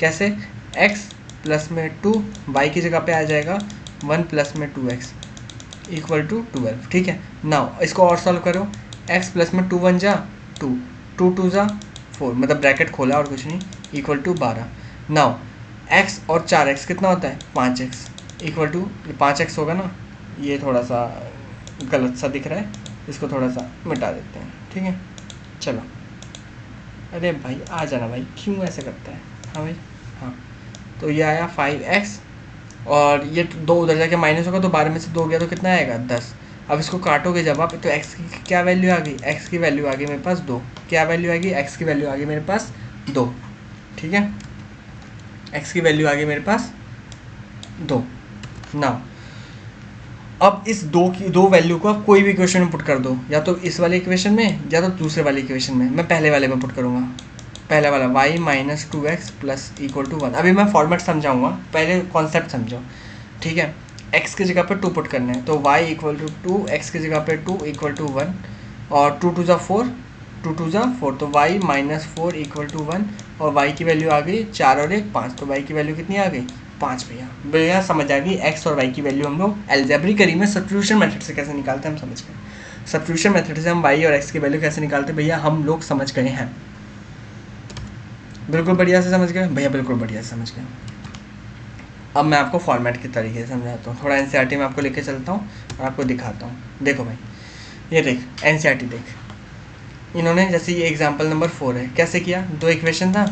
कैसे, x प्लस में 2, y की जगह पे आ जाएगा 1 प्लस में 2x इक्वल टू 12। ठीक है, नाउ इसको और सॉल्व करो, x प्लस में 2 1 जा 2, 2 2 जा 4, मतलब ब्रैकेट खोला और कुछ नहीं, इक्वल टू 12। नाउ x और 4x कितना होता है, 5x इक्वल टू 5x होगा ना, ये थोड़ा सा गलत सा दिख रहा है, इसको थोड़ा सा मिटा देते हैं। ठीक है, चलो, अरे भाई आ जाना भाई, क्यों ऐसे करता है। हाँ भाई, हाँ, तो ये आया 5x और ये 2 उधर जाके माइनस होगा तो 12 में से 2 गया तो कितना आएगा, 10। अब इसको काटोगे जब आप, तो x की क्या वैल्यू आ गई, x की वैल्यू आ गई मेरे पास 2। क्या वैल्यू आ गई, x की वैल्यू आ गई मेरे पास 2। ठीक है, x की वैल्यू आ गई मेरे पास 2। नाउ अब इस दो वैल्यू को आप कोई भी इक्वेशन में पुट कर दो, या तो इस वाले इक्वेशन में या तो दूसरे वाले इक्वेशन में। मैं पहले वाले में पुट करूँगा, पहला वाला y minus 2x plus equal to 1। अभी मैं फॉर्मेट समझाऊंगा, पहले कॉन्सेप्ट समझो। ठीक है, x की जगह पर 2 पुट करना है, तो y इक्वल टू 2, x की जगह पे 2 इक्वल टू 1 और 2 2 ज़ा 4, 2 2 ज़ा 4, तो y माइनस 4 इक्वल टू 1 और y की वैल्यू आ गई 4 और 1 5, तो y की वैल्यू कितनी आ गई, 5। भैया समझ आ गई, x और y की वैल्यू हम लोग अलजेब्रिकली में सब्स्टिट्यूशन मेथड से कैसे निकालते हैं, हम समझ गए। सब्स्टिट्यूशन मेथड से हम y और x की वैल्यू कैसे निकालते हैं भैया, हम लोग समझ गए हैं। बिल्कुल बढ़िया से समझ गए भैया, बिल्कुल बढ़िया से समझ गए। अब मैं आपको फॉर्मेट के तरीके से समझाता हूँ, थोड़ा एनसीईआरटी में आपको लेके चलता हूँ और आपको दिखाता हूँ। देखो भाई, ये देख एनसीईआरटी देख, इन्होंने जैसे ये एग्जांपल नंबर 4 है, कैसे किया, 2 इक्वेशन था,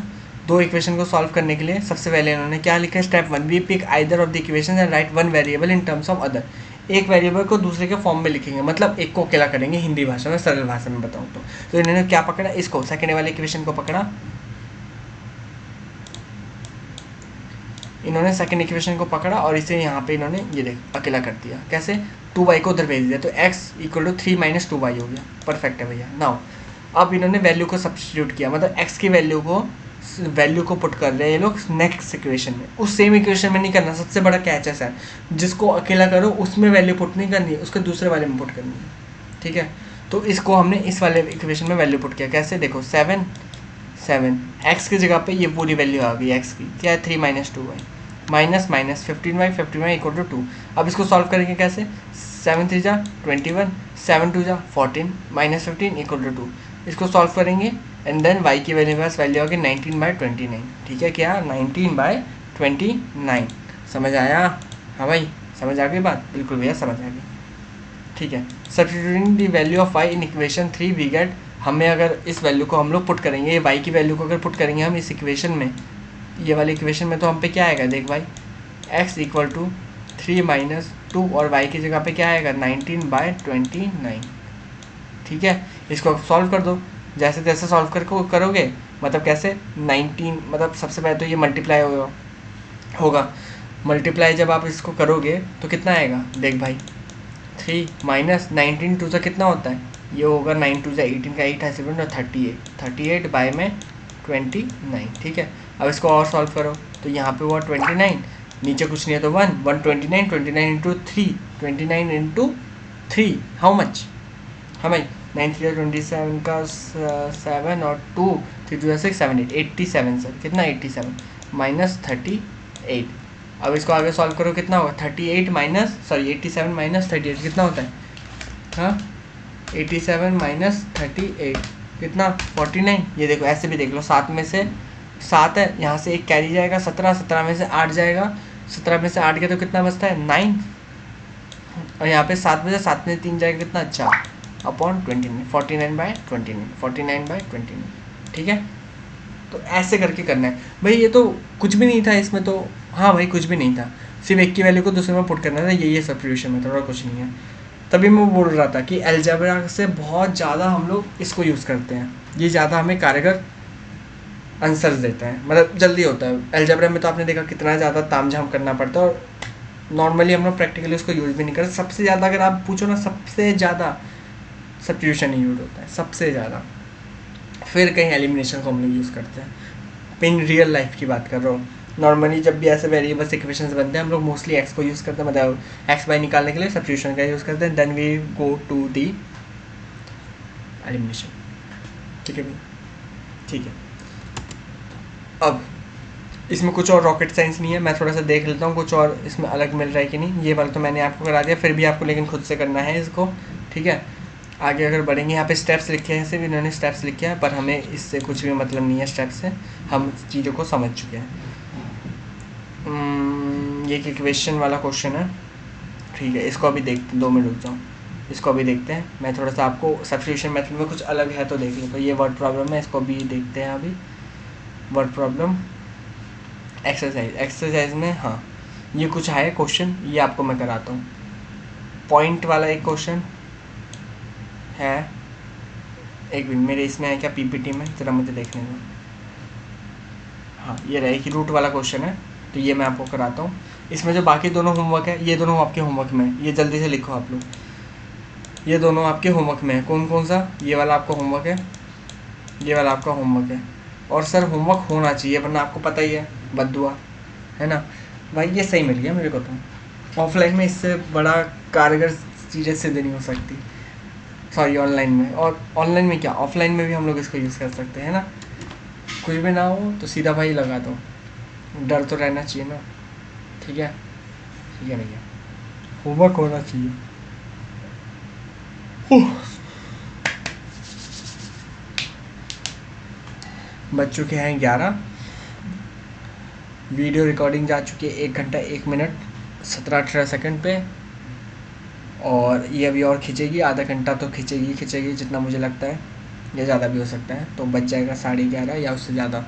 2 इक्वेशन को सॉल्व करने के लिए सबसे पहले इन्होंने क्या लिखा है, step 1, we pick either of the equation and write one variable in terms of other. एक वेरिएबल को दूसरे के फॉर्म में लिखेंगे, मतलब एक को अकेला करेंगे, हिंदी भाषा में, सरल भाषा में बताऊँ तो इन्होंने क्या पकड़ा, इसको सेकेंड वाले इक्वेशन को पकड़ा, इन्होंने सेकंड इक्वेशन को पकड़ा और इसे यहाँ पे इन्होंने ये देख अकेला कर दिया। कैसे, 2y को उधर भेज दिया, तो x equal to 3 minus 2y हो गया। परफेक्ट है भैया। नाउ अब इन्होंने वैल्यू को सब्स्टिट्यूट किया, मतलब x की वैल्यू को पुट कर रहे हैं ये लोग नेक्स्ट इक्वेशन में। उस सेम इक्वेशन में नहीं करना, सबसे बड़ा कैच है सर, जिसको अकेला करो उसमें वैल्यू पुट नहीं करनी है, उसको दूसरे वाले में पुट करनी है। ठीक है, तो इसको हमने इस वाले इक्वेशन में वैल्यू पुट किया। कैसे, देखो 7 x की जगह पे ये पूरी वैल्यू आ गई, x की क्या है 3 minus 2y minus minus 15y equal to 2। अब इसको सॉल्व करेंगे कैसे, 7 3 जा 21, 7 2 जा 14 माइनस 15 इक्वल टू 2। इसको सॉल्व करेंगे एंड देन y की वैल्यू पास वैल्यू आ गई 19/29। ठीक है, क्या 19/29। समझ आया, हाँ भाई समझ आ गई बात, बिल्कुल भैया समझ आ गई। ठीक है, substituting the value of y in equation 3 we get, हमें अगर इस वैल्यू को हम लोग पुट करेंगे, ये y की वैल्यू को अगर पुट करेंगे हम इस इक्वेशन में, ये वाली इक्वेशन में, तो हम पे क्या आएगा, देख भाई x इक्वल टू 3 माइनस 2 और y की जगह पे क्या आएगा 19/29। ठीक है, इसको सॉल्व कर दो, जैसे तैसे सॉल्व करोगे, मतलब कैसे 19, मतलब सबसे पहले तो ये मल्टीप्लाई होगा, मल्टीप्लाई जब आप इसको करोगे तो कितना आएगा, देख भाई 3 माइनस 19 टू से कितना होता है, ये होगा 9 टू से 18 का 8 है 7 और 38 बाय में 29। ठीक है, अब इसको और सॉल्व करो, तो यहाँ पे हुआ 29, नीचे कुछ नहीं है तो 129, 29 इंटू 3, 29 इंटू 3 हाउ मच, हाँ भाई 9 3 27 का 7 और 2 3 2 6 7 8 87 सर, कितना 87 माइनस 38। अब इसको आगे सॉल्व करो, कितना होगा 38 माइनस 87 माइनस 38 कितना होता है, हाँ 87 माइनस 38 कितना 49। ये देखो ऐसे भी देख लो, 7 में से 7 है, यहाँ से एक कैरी जाएगा 17, 17 में से 8 जाएगा, 17 में से 8 गया तो कितना बचता है 9, और यहाँ पे 7 में से 7 में 3 जाएगा कितना 4 अपॉन 29, 49/29। ठीक है, तो ऐसे करके करना है भाई, ये तो कुछ भी नहीं था इसमें तो, हाँ भाई कुछ भी नहीं था, सिर्फ एक की वैल्यू को दूसरे में पुट करना था, ये सब्स्टिट्यूशन में थोड़ा कुछ नहीं है। तभी मैं बोल रहा था कि अलजेब्रा से बहुत ज़्यादा हम लोग इसको यूज़ करते हैं, ये ज़्यादा हमें कारगर आंसर्स देता है, मतलब जल्दी होता है। अलजेब्रा में तो आपने देखा कितना ज़्यादा तामझाम करना पड़ता है, और नॉर्मली हम लोग प्रैक्टिकली उसको यूज़ भी नहीं करते। सबसे ज़्यादा अगर आप पूछो ना, सबसे ज़्यादा सब्स्टिट्यूशन ही यूज होता है, सबसे ज़्यादा, फिर कहीं एलिमिनेशन को हम लोग यूज़ करते हैं। इन रियल लाइफ की बात कर रहा हूँ, नॉर्मली जब भी ऐसे वेरिएबल्स इक्वेशंस बनते हैं हम लोग मोस्टली एक्स को यूज़ करते हैं, मतलब एक्स बाई निकालने के लिए सब्स्टिट्यूशन का यूज़ करते हैं, then we go to the elimination. ठीक है भाई, ठीक है। अब इसमें कुछ और रॉकेट साइंस नहीं है, मैं थोड़ा सा देख लेता हूँ कुछ और इसमें अलग मिल रहा है कि नहीं। ये वाला तो मैंने आपको करा दिया, फिर भी आपको लेकिन खुद से करना है इसको, ठीक है। आगे अगर बढ़ेंगे, यहाँ पे स्टेप्स लिखे हैं, सिर्फ इन्होंने स्टेप्स लिखे हैं, पर हमें इससे कुछ भी मतलब नहीं है स्टेप्स से, हम चीज़ों को समझ चुके हैं। ये एक इक्वेशन वाला क्वेश्चन है, ठीक है। इसको अभी देखते, 2 मिनट रुक जाओ, इसको अभी देखते हैं। मैं थोड़ा सा आपको सब्स्टिट्यूशन मेथड में कुछ अलग है तो देख लो। तो ये वर्ड प्रॉब्लम है, इसको भी देखते हैं अभी। वर्ड प्रॉब्लम एक्सरसाइज में, हाँ ये कुछ है क्वेश्चन, ये आपको मैं कराता हूँ। पॉइंट वाला एक क्वेश्चन है, एक मिनट, मेरे इसमें है क्या पीपीटी में, ज़रा मुझे देखने दो। हाँ ये रहे कि रूट वाला क्वेश्चन है, तो ये मैं आपको कराता हूँ। इसमें जो बाकी दोनों होमवर्क है, ये दोनों आपके होमवर्क में है, ये जल्दी से लिखो आप लोग। ये दोनों आपके होमवर्क में है। कौन कौन सा? ये वाला आपका होमवर्क है, ये वाला आपका होमवर्क है। और सर होमवर्क होना चाहिए, वरना आपको पता ही है बद्दुआ, है ना भाई। ये सही मिल गया मेरे को, तो ऑफलाइन में इससे बड़ा कारगर चीज़ें सिद्ध नहीं हो सकती, सॉरी ऑनलाइन में। और ऑनलाइन में क्या, ऑफलाइन में भी हम लोग इसको यूज़ कर सकते हैं ना। कुछ भी ना हो तो सीधा भाई लगा दो, डर तो रहना चाहिए ना, ठीक है। ठीक है भैया, होमवर्क होना चाहिए। बज चुके हैं 11, वीडियो रिकॉर्डिंग जा चुकी है 1 घंटा 1 मिनट 17-18 सेकंड पे, और ये अभी और खींचेगी, आधा घंटा तो खींचेगी जितना मुझे लगता है, या ज़्यादा भी हो सकता है। तो बच जाएगा 11:30 या उससे ज़्यादा,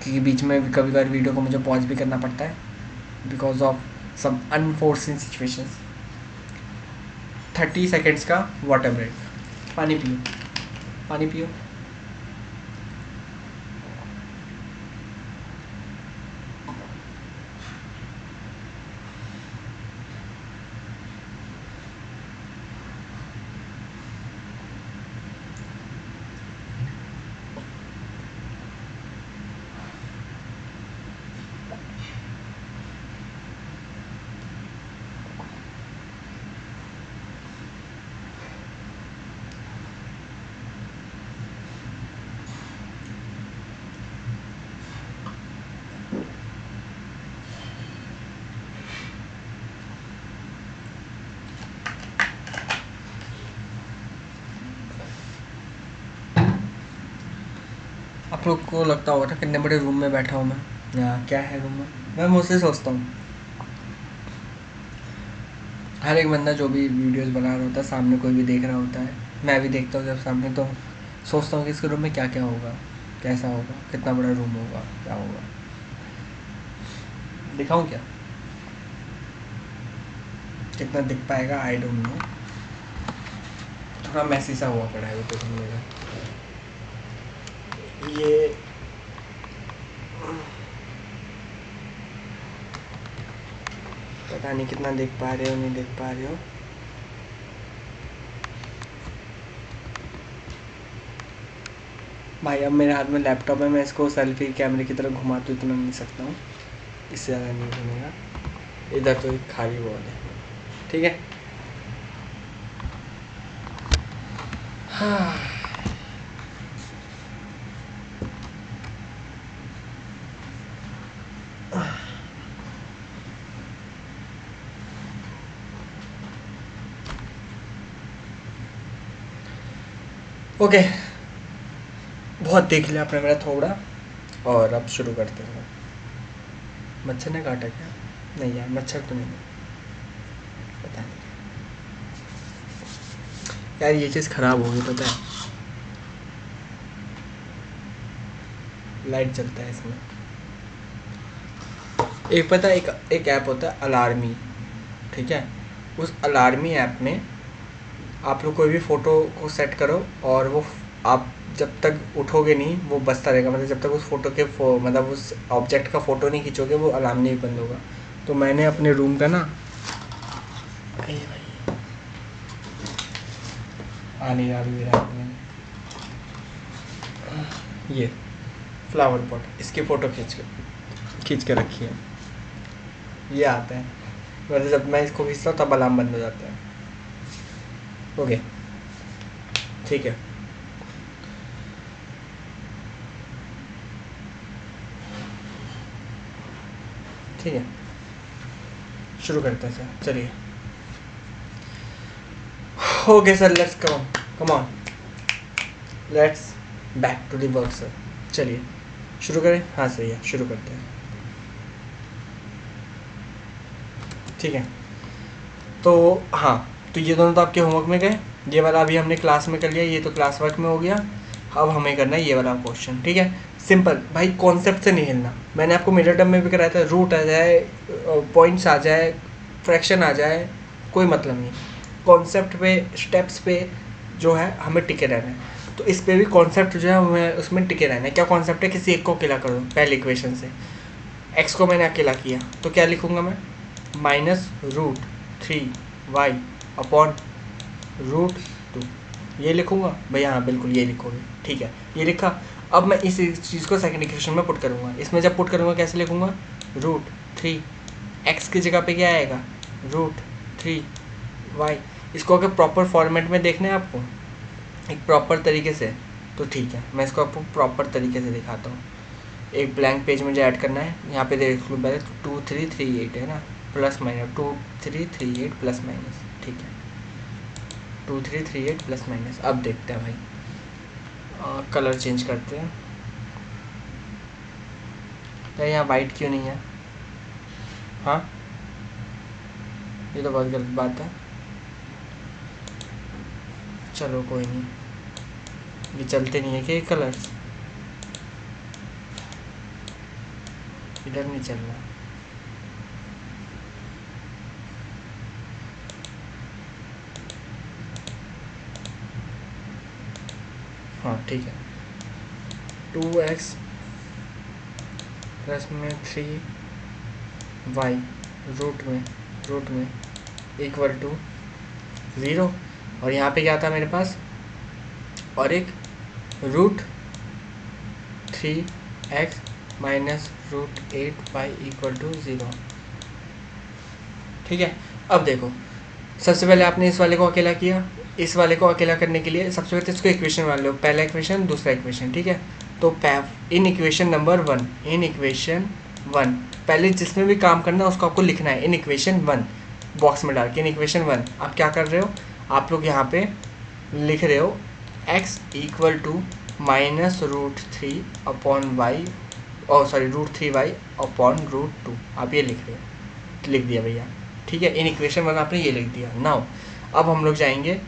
क्योंकि बीच में कभी कभार वीडियो को मुझे पॉज भी करना पड़ता है because of some unforeseen situations. 30 seconds का वाटर ब्रेक, पानी पियो, पानी पियो। आप लोग को लगता होगा ना कितने बड़े रूम में बैठा हूँ मैं, या क्या है रूम में। मैं मुझसे सोचता हूँ, हर एक बंदा जो भी वीडियोस बना रहा होता है, सामने कोई भी देख रहा होता है, मैं भी देखता हूँ जब सामने, तो सोचता हूँ कि इसके रूम में क्या क्या होगा, कैसा होगा, कितना बड़ा रूम होगा, क्या होगा। दिखाऊँ क्या, कितना दिख पाएगा आई डोंट नो, थोड़ा मैसी सा हुआ पड़ा है तो मेरा ये। पता नहीं कितना देख पा रहे हो, नहीं देख पा रहे हो। भाई अब मेरे हाथ में लैपटॉप है, मैं इसको सेल्फी कैमरे की तरफ घुमा तो इतना नहीं सकता हूँ, इससे ज़्यादा नहीं घूमेगा। इधर तो एक खाली वॉल है, ठीक है। हाँ ओके, बहुत देख लिया आपने मेरा थोड़ा, और अब शुरू करते हैं। मच्छर ने काटा क्या? नहीं यार, मच्छर तो नहीं, पता नहीं यार, ये चीज़ ख़राब हो गई पता है। लाइट चलता है इसमें, एक पता है, एक ऐप होता है अलार्मी, ठीक है। उस अलार्मी ऐप में आप लोग कोई भी फ़ोटो को सेट करो, और वो आप जब तक उठोगे नहीं वो बजता रहेगा, मतलब जब तक उस फोटो के मतलब उस ऑब्जेक्ट का फ़ोटो नहीं खींचोगे वो अलार्म नहीं बंद होगा। तो मैंने अपने रूम का ना, आ नहीं रहा मेरा, ये फ्लावर पॉट, इसकी फ़ोटो खींच के रखी है, ये आता है, मतलब जब मैं इसको खींचता हूँ तब अलार्म बंद हो जाता है। ओके ठीक है, ठीक है, शुरू करते हैं सर, चलिए। Okay sir, let's come on, let's back to the work sir. चलिए शुरू करें। हाँ सही है, शुरू करते हैं। ठीक है, तो हाँ, तो ये दोनों तो आपके होमवर्क में गए, ये वाला अभी हमने क्लास में कर लिया, ये तो क्लास वर्क में हो गया। अब हमें करना है ये वाला क्वेश्चन। ठीक है, सिंपल भाई, कॉन्सेप्ट से नहीं हिलना। मैंने आपको मिडिल टर्म में भी कराया था, रूट आ जाए, पॉइंट्स आ जाए, फ्रैक्शन आ जाए, कोई मतलब नहीं। कॉन्सेप्ट पे, स्टेप्स पे जो है हमें टिके रहना है। तो इस पे भी कॉन्सेप्ट जो है हमें उसमें टिके रहना है। क्या कॉन्सेप्ट है? किसी एक को अकेला करो पहले इक्वेशन से। एक्स को मैंने अकेला किया तो क्या लिखूंगा मैं? -√3y अपॉन √2, ये लिखूंगा भैया? हाँ बिल्कुल ये लिखोगे। ठीक है, ये लिखा। अब मैं इस चीज़ को सेकंड इक्वेशन में पुट करूँगा। इसमें जब पुट करूँगा कैसे लिखूँगा? √3, एक्स की जगह पे क्या आएगा? √3y। इसको अगर प्रॉपर फॉर्मेट में देखना है आपको, एक प्रॉपर तरीके से, तो ठीक है, मैं इसको आपको प्रॉपर तरीके से दिखाता हूँ। एक ब्लैंक पेज मुझे ऐड करना है, यहाँ पे देख लूँ पहले, 2338 है ना, प्लस माइनस 2338 प्लस माइनस। ठीक है, 2338 प्लस माइनस। अब देखते हैं भाई, कलर चेंज करते हैं। तो यहाँ वाइट क्यों नहीं है? हाँ, ये तो बहुत गलत बात है। चलो कोई नहीं, ये चलते नहीं है कि कलर्स इधर नहीं चल रहा। हाँ ठीक है, 2x प्लस में 3y रूट में इक्वल टू 0। और यहाँ पे क्या था मेरे पास? और एक √3x minus √8y equal to 0। ठीक है, अब देखो, सबसे पहले आपने इस वाले को अकेला किया। इस वाले को अकेला करने के लिए सबसे पहले इसको इक्वेशन मान लो, पहला इक्वेशन दूसरा इक्वेशन। ठीक है, तो इन इक्वेशन नंबर 1, इन इक्वेशन 1 पहले जिसमें भी काम करना है उसको आपको लिखना है इन इक्वेशन 1 बॉक्स में डाल के। इन इक्वेशन 1 आप क्या कर रहे हो? आप लोग यहाँ पे लिख रहे हो x equal to -√3 upon y, और सॉरी √3y अपॉन √2, आप ये लिख रहे हो। लिख दिया भैया। ठीक है, इन इक्वेशन 1 आपने ये लिख दिया। नाउ अब हम लोग जाएंगे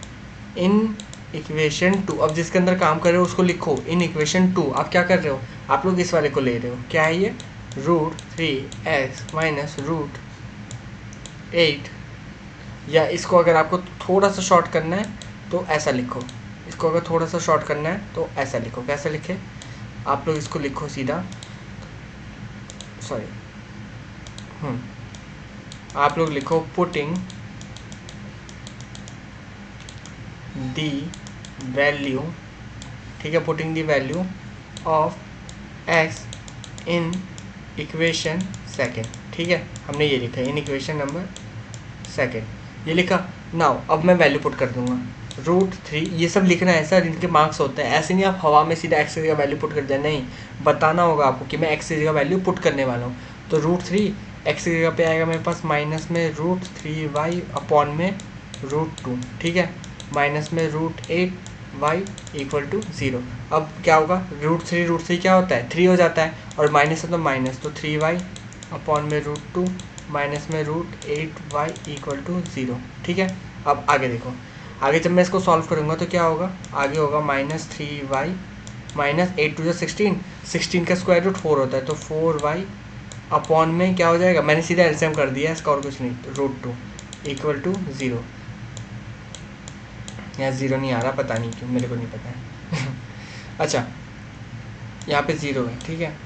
इन इक्वेशन 2। अब जिसके अंदर काम कर रहे हो उसको लिखो इन इक्वेशन 2। आप क्या कर रहे हो? आप लोग इस वाले को ले रहे हो, क्या है ये? √3x माइनस √8, या इसको अगर आपको थोड़ा सा शॉर्ट करना है तो ऐसा लिखो। इसको अगर थोड़ा सा शॉर्ट करना है तो ऐसा लिखो। कैसे लिखे? आप लोग इसको लिखो सीधा, सॉरी, आप लोग लिखो पुटिंग दी वैल्यू, ठीक है, putting the value of x in equation second. ठीक है, हमने ये लिखा इन इक्वेशन नंबर सेकेंड, ये लिखा। नाउ अब मैं वैल्यू पुट कर दूंगा √3। ये सब लिखना है सर, इनके मार्क्स होते हैं। ऐसे नहीं आप हवा में सीधा x की जगह वैल्यू पुट कर दें, नहीं, बताना होगा आपको कि मैं x की जगह वैल्यू पुट करने वाला हूँ। तो √3 x की जगह पे आएगा मेरे पास माइनस में √3y अपॉन में √2। ठीक है, माइनस में √8y इक्वल टू 0। अब क्या होगा? √3 क्या होता है? 3 हो जाता है, और माइनस है तो माइनस, तो 3y अपॉन में √2 माइनस में √8y इक्वल टू 0। ठीक है, अब आगे देखो, आगे जब मैं इसको सॉल्व करूँगा तो क्या होगा? आगे होगा -3y माइनस 8 टू 16, 16 का स्क्वायर रूट 4 होता है, तो 4y अपॉन में क्या हो जाएगा? मैंने सीधा एलसीएम कर दिया इसका और कुछ नहीं, तो √2 इक्वल टू 0। यहाँ 0 नहीं आ रहा, पता नहीं क्यों, मेरे को नहीं पता है अच्छा, यहाँ पे 0 है। ठीक है,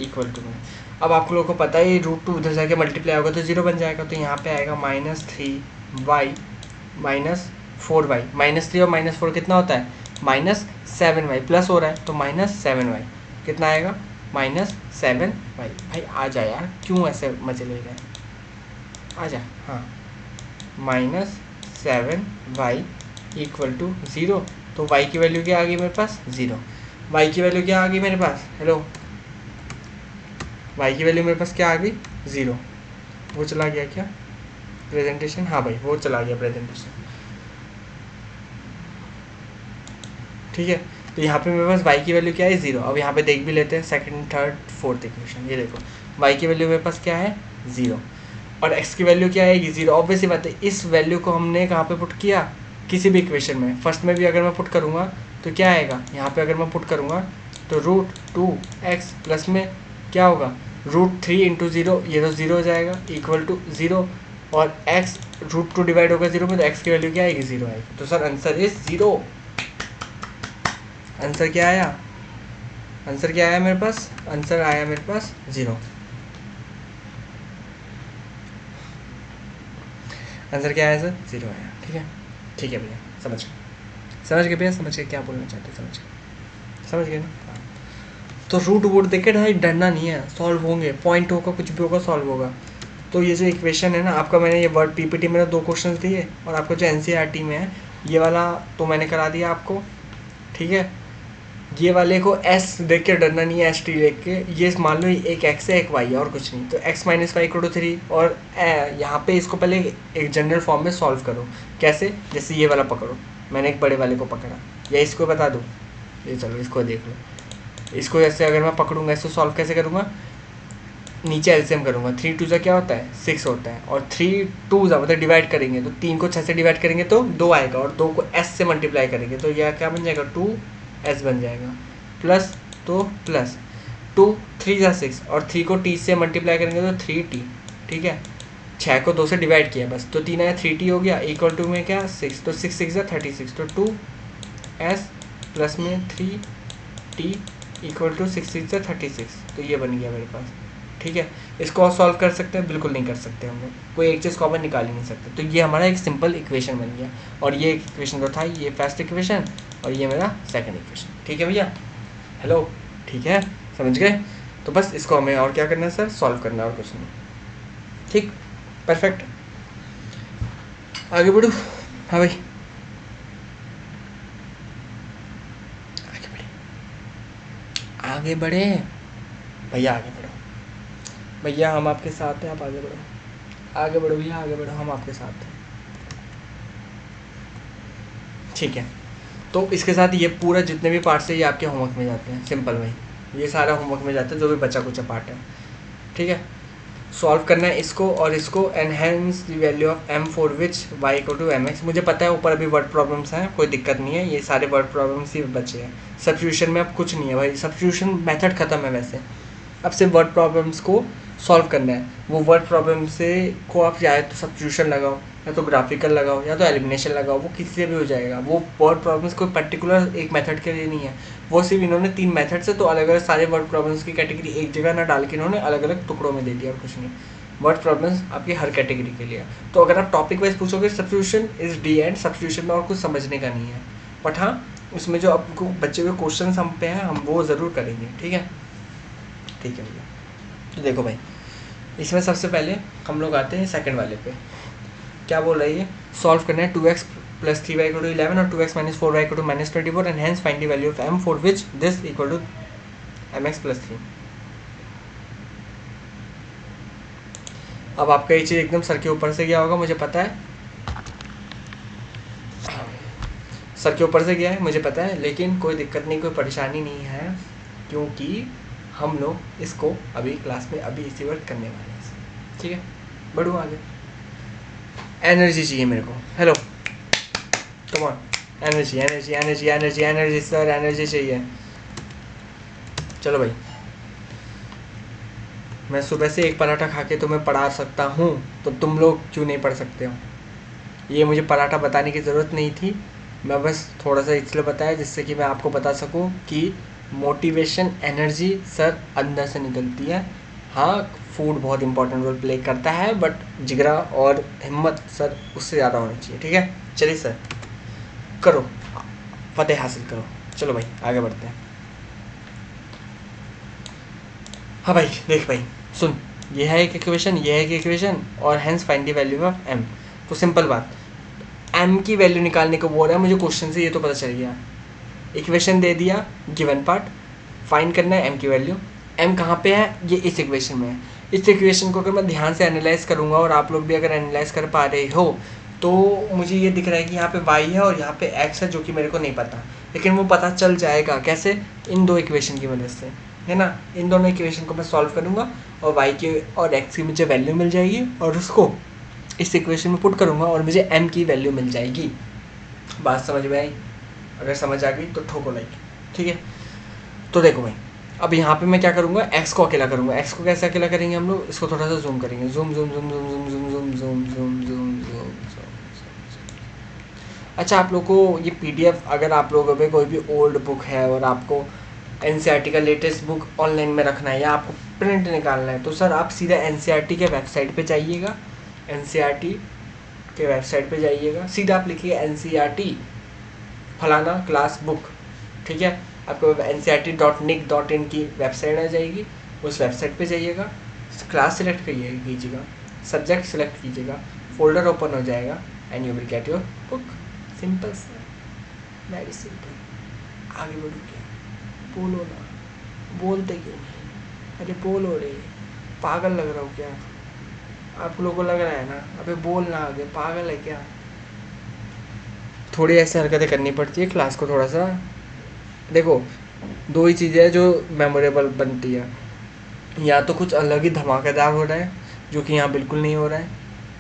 इक्वल टू में अब आप लोगों को पता है √2 उधर जाके मल्टीप्लाई होगा तो 0 बन जाएगा। तो यहाँ पे आएगा -3y माइनस 4y, -3 और -4 कितना होता है? -7y, प्लस हो रहा है तो -7y कितना आएगा? -7y। भाई आ जा यार, क्यों ऐसे मजे ले रहे हैं, आ जा। हाँ, -7y इक्वल टू 0। तो y की वैल्यू क्या आ गई मेरे पास? 0। y की वैल्यू क्या आ गई मेरे पास? हेलो, वाई की वैल्यू मेरे पास क्या आ गई 0, वो चला गया क्या प्रेजेंटेशन, हाँ भाई वो चला गया प्रेजेंटेशन, ठीक है। तो यहाँ पे मेरे पास y की वैल्यू क्या है 0। अब यहाँ पे देख भी लेते हैं सेकंड थर्ड फोर्थ इक्वेशन, ये देखो y की वैल्यू मेरे पास क्या है 0 और x की वैल्यू क्या आएगी 0। ऑब्वियस ही बात है, इस वैल्यू को हमने कहाँ पे पुट किया, किसी भी इक्वेशन में, फर्स्ट में भी अगर मैं पुट करूँगा तो क्या आएगा, यहाँ पे अगर मैं पुट करूँगा तो √2x प्लस में क्या होगा √3 इंटू 0, ये तो 0 हो जाएगा इक्वल टू 0, और x √2 डिवाइड होगा 0 में, तो x की वैल्यू क्या आएगी 0 आएगी। तो सर आंसर इज 0। आंसर क्या आया, आंसर क्या आया मेरे पास, आंसर आया मेरे पास 0। आंसर क्या आया सर 0 आया, ठीक है, ठीक है भैया, समझ गए भैया, समझ गए क्या बोलना चाहते, समझ गए ना। हाँ। तो रूट वूट देखे ढाई डरना नहीं है, सॉल्व होंगे, पॉइंट होगा कुछ भी होगा सॉल्व होगा। तो ये जो इक्वेशन है ना आपका, मैंने ये वर्ड पीपीटी में 2 क्वेश्चन दिए और आपको जो एनसीईआरटी में है ये वाला तो मैंने करा दिया आपको, ठीक है। ये वाले को एस देख के डरना नहीं है, एस टी देख के, ये मान लो एक एक्स है एक वाई है और कुछ नहीं, तो x minus y equal to 3 और यहाँ पे इसको पहले एक जनरल फॉर्म में सॉल्व करो। कैसे, जैसे ये वाला पकड़ो, मैंने एक बड़े वाले को पकड़ा, या इसको बता दूँ, ये चलो इसको देख लो, इसको जैसे अगर मैं पकड़ूंगा इसको सॉल्व कैसे करूँगा, नीचे एलसीएम करूँगा, 3 2 क्या होता है 6 होता है, और 3 2 मतलब डिवाइड करेंगे तो 3 को 6 से डिवाइड करेंगे तो 2 आएगा, और 2 को s से मल्टीप्लाई करेंगे तो यह क्या बन जाएगा 2s बन जाएगा, प्लस तो प्लस 2 3 जा 6 और 3 को t से मल्टीप्लाई करेंगे तो 3t, ठीक है। 6 को 2 से डिवाइड किया बस तो 3 आया, 3t हो गया, इक्वल टू में क्या 6, तो 6 6 जा 36, तो 2s प्लस में 3t इक्वल टू 6 6 जा 36, तो ये बन गया मेरे पास, ठीक है। इसको और सॉल्व कर सकते हैं, बिल्कुल नहीं कर सकते हम लोग, कोई एक चीज़ कॉमन निकाल ही नहीं सकते। तो ये हमारा एक सिंपल इक्वेशन बन गया, और ये इक्वेशन तो था, ये फर्स्ट इक्वेशन और ये मेरा सेकंड इक्वेशन, ठीक है भैया, हेलो, ठीक है, समझ गए। तो बस इसको हमें और क्या करना है सर, सॉल्व करना है और कुछ नहीं, ठीक, परफेक्ट। आगे बढ़ो, हाँ भाई आगे बढ़े भैया, आगे बढ़ो भैया, हम आपके साथ हैं, आप आगे बढ़ो, आगे बढ़ो भैया, आगे बढ़ो, हम आपके साथ हैं, ठीक है। तो इसके साथ ये पूरा जितने भी पार्ट्स है ये आपके होमवर्क में जाते हैं, सिंपल भाई, ये सारा होमवर्क में जाता है जो भी बचा कुछ पार्ट है, ठीक है। सॉल्व करना है इसको और इसको, and hence the value of m for which y equal to mx। मुझे पता है ऊपर अभी वर्ड प्रॉब्लम्स हैं, कोई दिक्कत नहीं है, ये सारे वर्ड प्रॉब्लम्स ही बचे हैं, सब्स्टिट्यूशन में अब कुछ नहीं है भाई, सब्स्टिट्यूशन मेथड खत्म है वैसे, अब सिर्फ वर्ड प्रॉब्लम्स को सॉल्व करना है। वो वर्ड प्रॉब्लम से को आप या तो सब्स्टिट्यूशन लगाओ, या तो ग्राफिकल लगाओ, या तो एलिमिनेशन लगाओ, वो किसी से भी हो जाएगा। वो वर्ड प्रॉब्लम्स कोई पर्टिकुलर एक मेथड के लिए नहीं है, वो सिर्फ इन्होंने 3 मेथड से तो अलग अलग सारे वर्ड प्रॉब्लम्स की कैटेगरी एक जगह ना डाल के इन्होंने अलग अलग टुकड़ों में दे दिया और कुछ नहीं। वर्ड प्रॉब्लम्स आपकी हर कैटेगरी के लिए। तो अगर आप टॉपिक वाइज पूछोगे substitution is D and, substitution में और कुछ समझने का नहीं है, बट हाँ उसमें जो आपको बच्चे हुए क्वेश्चन हम पे हैं हम वो ज़रूर करेंगे, ठीक है, ठीक है भैया। तो देखो भाई, इसमें सबसे पहले हम लोग आते हैं सेकंड वाले पे, क्या बोल रही है, सॉल्व करना है 2x plus 3y equal to 11 और 2x minus 4y equal to minus 24 and hence find the value of m for which this equal to mx plus 3। अब आपका ये चीज़ एकदम सर के ऊपर से गया होगा, मुझे पता है, सर के ऊपर से गया है मुझे पता है, लेकिन कोई दिक्कत नहीं, कोई परेशानी नहीं है, क्योंकि हम लोग इसको अभी क्लास में अभी इसी वक्त करने वाले हैं, ठीक है। बढ़ूँ आगे, एनर्जी चाहिए मेरे को, hello come on, energy energy energy energy energy sir, energy चाहिए। चलो भाई, मैं सुबह से एक पराठा खा के तुम्हें पढ़ा सकता हूँ, तो तुम लोग क्यों नहीं पढ़ सकते हो? ये मुझे पराठा बताने की ज़रूरत नहीं थी, मैं बस थोड़ा सा इसलिए बताया जिससे कि मैं आपको बता सकूँ कि मोटिवेशन एनर्जी सर अंदर से निकलती है। हाँ, फूड बहुत इंपॉर्टेंट रोल प्ले करता है, बट जिगरा और हिम्मत सर उससे ज़्यादा होनी चाहिए, ठीक है। चलिए सर, करो, फतेह हासिल करो। चलो भाई आगे बढ़ते हैं। हाँ भाई देख भाई सुन, ये है एक इक्वेशन, ये है एक इक्वेशन, और hence find the value of m। तो सिंपल बात, m की वैल्यू निकालने को बोल रहा है मुझे क्वेश्चन से, ये तो पता चल गया। इक्वेशन दे दिया, गिवन पार्ट, फाइंड करना है m की वैल्यू, m कहाँ पे है, ये इस इक्वेशन में है। इस इक्वेशन को अगर मैं ध्यान से एनालाइज करूँगा और आप लोग भी अगर एनालाइज कर पा रहे हो तो मुझे ये दिख रहा है कि यहाँ पे y है और यहाँ पे x है, जो कि मेरे को नहीं पता, लेकिन वो पता चल जाएगा कैसे, इन दो इक्वेशन की मदद से, है ना। इन दोनों इक्वेशन को मैं सॉल्व करूँगा और y की और x की मुझे वैल्यू मिल जाएगी और उसको इस इक्वेशन में पुट करूँगा और मुझे m की वैल्यू मिल जाएगी। बात समझ में आई? अगर समझ आ गई तो ठोको लाइक, ठीक है। तो देखो भाई, अब यहाँ पे मैं क्या करूँगा, x को अकेला करूँगा। x को कैसे अकेला करेंगे हम लोग, इसको थोड़ा सा जूम करेंगे, zoom zoom zoom zoom zoom zoom zoom zoom zoom zoom zoom. अच्छा, आप लोग को ये PDF, अगर आप लोगों पे कोई भी ओल्ड बुक है और आपको NCERT का लेटेस्ट बुक ऑनलाइन में रखना है या आपको प्रिंट निकालना है, तो सर आप सीधा NCERT के वेबसाइट पे जाइएगा। NCERT के वेबसाइट पे जाइएगा, सीधा आप लिखिए NCERT फलाना क्लास बुक, ठीक है। आपको ncert.nic.in की वेबसाइट आ जाएगी, उस वेबसाइट पे जाइएगा, क्लास सेलेक्ट कीजिएगा, सब्जेक्ट सेलेक्ट कीजिएगा, फोल्डर ओपन हो जाएगा and you will get your book. Simple sir, very simple. आगे बढ़ो, क्या बोलो ना, बोलते क्यों नहीं? अरे बोलो रे, पागल लग रहा हो क्या? आप लोगों को लग रहा है ना, अबे बोल ना, आगे पागल है क्या? थोड़ी ऐसी हरकतें करनी पड़ती है क्लास को थोड़ा सा। देखो, दो ही चीज़ें हैं जो मेमोरेबल बनती है, या तो कुछ अलग ही धमाकेदार हो रहा है जो कि यहाँ बिल्कुल नहीं हो रहा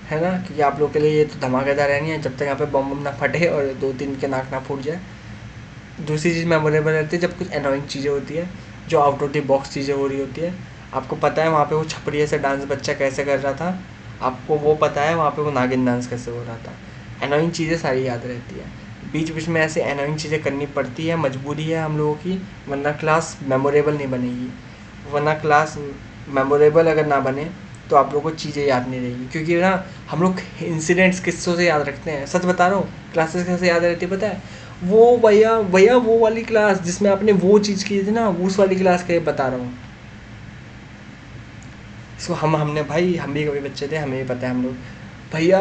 है ना, क्योंकि आप लोग के लिए ये तो धमाकेदार है नहीं है जब तक यहाँ पे बम बम ना फटे और 2-3 के नाक ना फूट जाए। दूसरी चीज़ मेमोरेबल रहती है जब कुछ एनोइंग चीज़ें होती है, जो आउट ऑफ द बॉक्स चीज़ें हो रही होती है। आपको पता है वहाँ पे वो छपड़िया से डांस बच्चा कैसे कर रहा था, आपको वो पता है वहाँ पे वो नागिन डांस कैसे हो रहा था। एनोइंग चीज़ें सारी याद रहती है, बीच बीच में ऐसे एनोइंग चीज़ें करनी पड़ती है, मजबूरी है हम लोगों की, वरना क्लास मेमोरेबल नहीं बनेगी। वरना क्लास मेमोरेबल अगर ना बने तो आप लोगों को चीज़ें याद नहीं रहेगी, क्योंकि ना हम लोग इंसिडेंट्स किस्सों से याद रखते हैं। सच बता रहा हूँ, क्लासेस कैसे याद रहती है पता है? वो भैया वो वाली क्लास जिसमें आपने वो चीज़ की थी ना, उस वाली क्लास के बता रहा हूँ। इसको हमने भाई, हम भी कभी बच्चे थे, हमें भी पता है। हम लोग भैया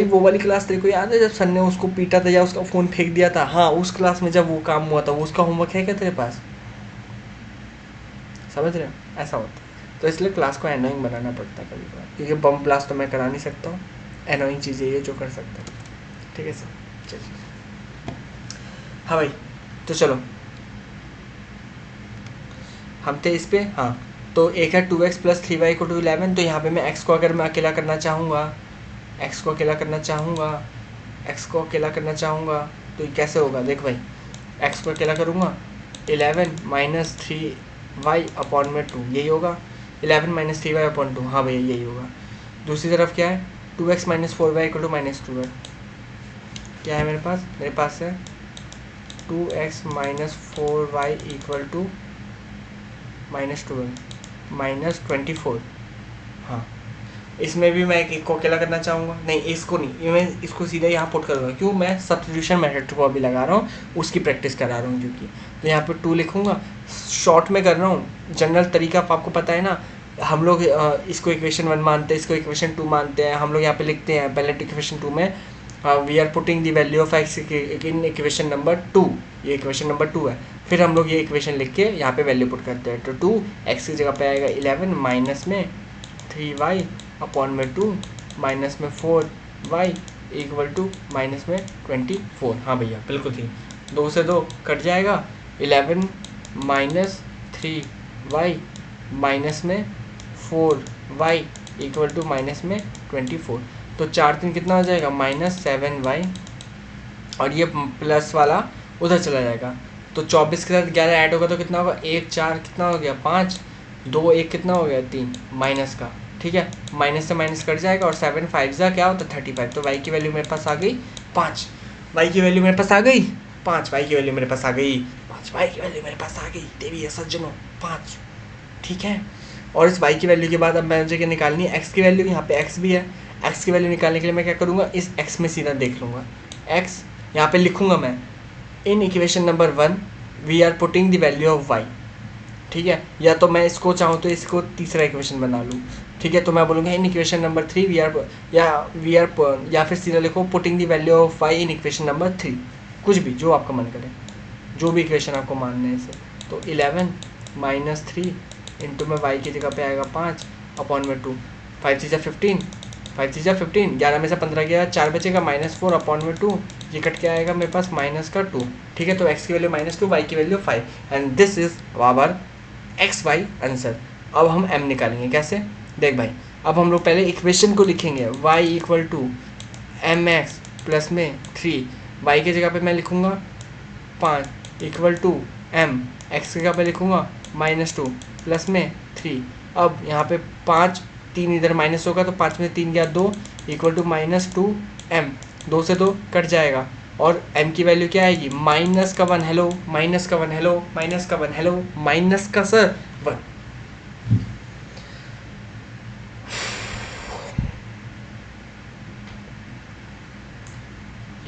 वो वाली क्लास तेरे को याद है जब सर ने उसको पीटा था या उसका फ़ोन फेंक दिया था? हाँ, उस क्लास में जब वो काम हुआ था, वो उसका होमवर्क है क्या तेरे पास? समझ रहे हो? ऐसा होता है। तो इसलिए क्लास को एनोइंग बनाना पड़ता है कभी कभार, क्योंकि बम ब्लास्ट तो मैं करा नहीं सकता हूँ, एनोइंग चीज़ें ये जो कर सकता हूँ, ठीक है सर। चलिए, हाँ भाई, तो चलो हम थे इस पे। हाँ, तो एक है 2x + 3y = 11। तो यहाँ पे मैं x को अगर मैं अकेला करना चाहूँगा, x को अकेला करना चाहूँगा तो ये कैसे होगा? देख भाई, x को अकेला करूँगा, 11 - 3y/2 यही होगा। 11 - 3y/2, हाँ भैया यही होगा। दूसरी तरफ क्या है? 2x - 4y = -2 है। क्या है मेरे पास है 2x - 4y = -12 - 24। हाँ, इसमें भी मैं एक को अकेला करना चाहूँगा, नहीं इसको नहीं, मैं इसको सीधा यहाँ पुट करूँगा। क्यों? मैं सब्स्टिट्यूशन मेथड को अभी लगा रहा हूँ, उसकी प्रैक्टिस करा रहा हूँ क्योंकि। तो यहाँ पे 2 लिखूँगा, शॉर्ट में कर रहा हूँ, जनरल तरीका आपको पता है ना। हम लोग इसको इक्वेशन 1 मानते हैं, इसको इक्वेशन 2 मानते हैं। हम लोग यहाँ पे लिखते हैं पहले इक्वेशन 2 में we are putting the value of x in equation number 2, ये इक्वेशन नंबर 2 है। फिर हम लोग ये इक्वेशन लिख के यहाँ पे वैल्यू पुट करते हैं। तो 2x की जगह पे आएगा 11 माइनस में 3y/2 माइनस में 4y = माइनस में 24। हाँ भैया बिल्कुल ठीक, 2 से 2 कट जाएगा। 11 माइनस 3y माइनस में 4y = माइनस में 24। तो 4 3 कितना हो जाएगा? -7y, और ये प्लस वाला उधर चला जाएगा। तो 24 के साथ 11 ऐड होगा तो कितना होगा? 1 4 कितना हो गया? 5, 2 1 कितना हो गया? 3 माइनस का, ठीक है। माइनस से माइनस कट जाएगा और 7 5 क्या होता है? 35। तो y की वैल्यू मेरे पास आ गई 5, y की वैल्यू मेरे पास आ गई 5, y की वैल्यू मेरे पास आ गई 5, y की वैल्यू मेरे पास आ गई देवी सज्जनों 5, ठीक है। और इस y की वैल्यू के बाद अब मुझे क्या निकालनी है? x की वैल्यू। यहाँ पे x भी है, x की वैल्यू निकालने के लिए मैं क्या करूँगा? इस x में सीधा देख लूँगा, x यहाँ पे लिखूँगा मैं, in equation number 1 we are putting the value of y, ठीक है। या तो मैं इसको चाहूँ तो इसको तीसरा इक्वेशन बना लूँ, ठीक है। तो मैं बोलूँगा इन इक्वेशन नंबर 3 या फिर सीधा लिखो putting the value of y in equation number 3, कुछ भी जो आपका मन करे, जो भी इक्वेशन आपको मानना है इसे। तो 11 -3 इंटू में y की जगह पे आएगा 5 अपॉन में 2, 5 3 15, 5 3 15, 11 में से 15 गया 4 बचेगा, -4 अपॉन में 2, ये कट के आएगा मेरे पास -2। ठीक है, तो x की वैल्यू -2, y की value 5 and this is our x y answer. अब हम m निकालेंगे कैसे, देख भाई, अब हम लोग पहले इक्वेशन को लिखेंगे y equal to mx plus में 3, y की जगह पे मैं लिखूँगा 5 इक्वल टू m, x की जगह पे लिखूँगा -2 प्लस में 3। अब यहाँ पे 5 3 इधर माइनस होगा तो 5 में 3 गया 2 इक्वल टू -2m, 2 से 2 कट जाएगा और m की वैल्यू क्या आएगी, -1 हेलो, -1 हेलो, -1 हेलो, माइनस का सर 1।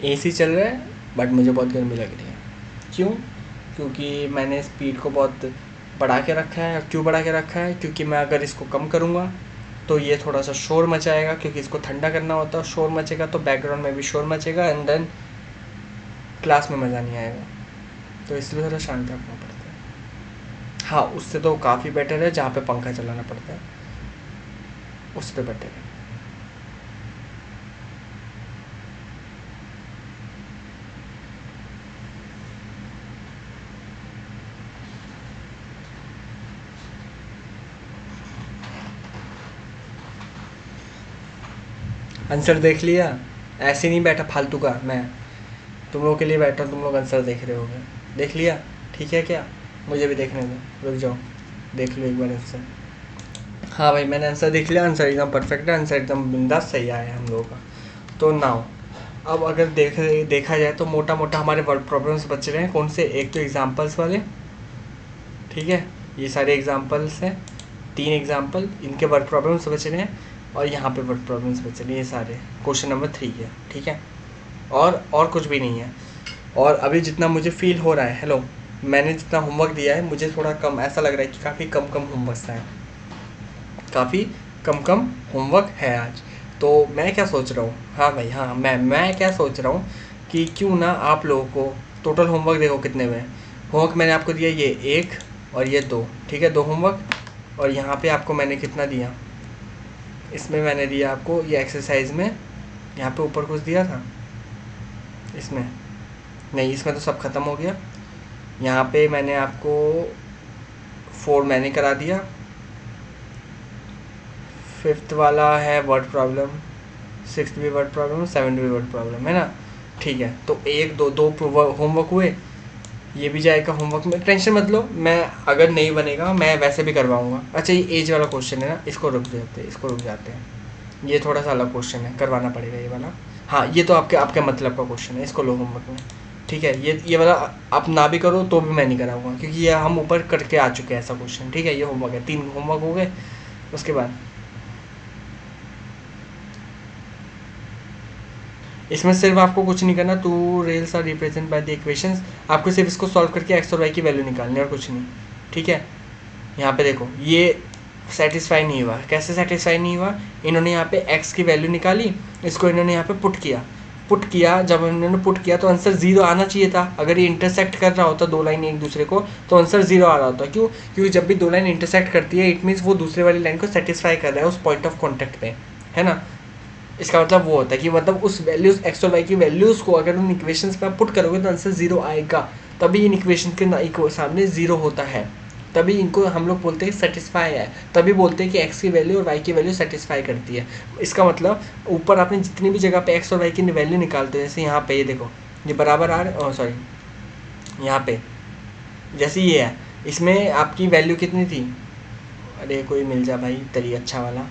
AC चल रहा है बट मुझे बहुत गर्मी लग रही है। क्यों? क्योंकि मैंने स्पीड को बहुत बढ़ा के रखा है। क्यों बढ़ा के रखा है? क्योंकि मैं अगर इसको कम करूँगा तो ये थोड़ा सा शोर मचाएगा, क्योंकि इसको ठंडा करना होता है, शोर मचेगा तो बैकग्राउंड में भी शोर मचेगा एंड देन क्लास में मज़ा नहीं आएगा, तो इसलिए थोड़ा शांत रखना पड़ता है। हाँ, उससे तो काफ़ी बेटर है जहाँ पे पंखा चलाना पड़ता है, उससे तो बेटर है। आंसर देख लिया? ऐसे नहीं बैठा फालतू का, मैं तुम लोगों के लिए बैठा हूँ, तुम लोग आंसर देख रहे होगे। देख लिया? ठीक है क्या? मुझे भी देखने दो, रुक जाओ, देख लो एक बार आंसर। हाँ भाई, मैंने आंसर देख लिया, आंसर एकदम परफेक्ट है, आंसर एकदम बिंदास सही आया है हम लोगों का। तो नाउ अब अगर देखा जाए तो मोटा मोटा हमारे वर्ड प्रॉब्लम्स बच रहे हैं कौन से, एक तो एग्जाम्पल्स वाले, ठीक है, ये सारे एग्जाम्पल्स हैं, 3 एग्जाम्पल, इनके वर्ड प्रॉब्लम्स बच रहे हैं, और यहाँ पे वर्ड प्रॉब्लम्स बच रहे हैं, ये सारे क्वेश्चन नंबर 3 है, ठीक है, और कुछ भी नहीं है। और अभी जितना मुझे फील हो रहा है, हेलो, मैंने जितना होमवर्क दिया है मुझे थोड़ा कम ऐसा लग रहा है कि काफ़ी कम होमवर्क है, काफ़ी कम होमवर्क है आज। तो मैं क्या सोच रहा हूँ, हाँ भाई हाँ, मैं क्या सोच रहा हूँ कि क्यों ना आप लोगों को टोटल होमवर्क देखो कितने में। होमवर्क मैंने आपको दिया ये 1 और ये 2, ठीक है, 2 होमवर्क। और यहाँ पे आपको मैंने कितना दिया, इसमें मैंने दिया आपको ये एक्सरसाइज में, यहाँ पे ऊपर कुछ दिया था, इसमें नहीं, इसमें तो सब ख़त्म हो गया। यहाँ पे मैंने आपको 4 मैंने करा दिया, 5th वाला है वर्ड प्रॉब्लम, 6th भी वर्ड प्रॉब्लम, 7th भी वर्ड प्रॉब्लम है ना, ठीक है। तो 1 2 2 होमवर्क हुए, ये भी जाएगा होमवर्क में, टेंशन मत लो, मैं अगर नहीं बनेगा मैं वैसे भी करवाऊँगा। अच्छा, ये एज वाला क्वेश्चन है ना, इसको रुक जाते हैं, ये थोड़ा सा अलग क्वेश्चन है, करवाना पड़ेगा ये वाला। हाँ, ये तो आपके मतलब का क्वेश्चन है, इसको लो होमवर्क में, ठीक है। ये वाला आप ना भी करो तो भी मैं नहीं कराऊंगा, क्योंकि ये हम ऊपर करके आ चुके हैं ऐसा क्वेश्चन, ठीक है। ये होमवर्क है, 3 होमवर्क हो गए। उसके बाद इसमें सिर्फ आपको कुछ नहीं करना, two rails are represent by the equations, आपको सिर्फ इसको सॉल्व करके एक्स और वाई की वैल्यू निकालनी है और कुछ नहीं, ठीक है। यहाँ पे देखो, ये सेटिस्फाई नहीं हुआ, कैसे सेटिस्फाई नहीं हुआ, इन्होंने यहाँ पे x की वैल्यू निकाली, इसको इन्होंने यहाँ पे पुट किया, जब इन्होंने पुट किया तो आंसर 0 आना चाहिए था। अगर ये इंटरसेक्ट कर रहा होता 2 लाइन एक दूसरे को तो आंसर 0 आ रहा होता। क्यों? क्योंकि जब भी 2 लाइन इंटरसेक्ट करती है इट मीन्स वो दूसरे वाली लाइन को सेटिस्फाई कर रहा है उस पॉइंट ऑफ कॉन्टैक्ट पे, है ना। इसका मतलब वो होता है कि मतलब उस वैल्यूज एक्स और वाई की वैल्यूज़ को अगर उन इक्वेशंस में पुट करोगे तो आंसर 0 आएगा, तभी इन इक्वेशन के सामने 0 होता है, तभी इनको हम लोग बोलते हैं सेटिस्फाई है, तभी बोलते हैं कि एक्स की वैल्यू और वाई की वैल्यू सेटिस्फाई करती है। इसका मतलब ऊपर आपने जितनी भी जगह पे एक्स और वाई की वैल्यू निकालते हो, जैसे यहाँ पे ये देखो, ये बराबर आ रहा है, सॉरी यहाँ पे जैसे ये है, इसमें आपकी वैल्यू कितनी थी, अरे कोई मिल जा भाई तरी अच्छा वाला,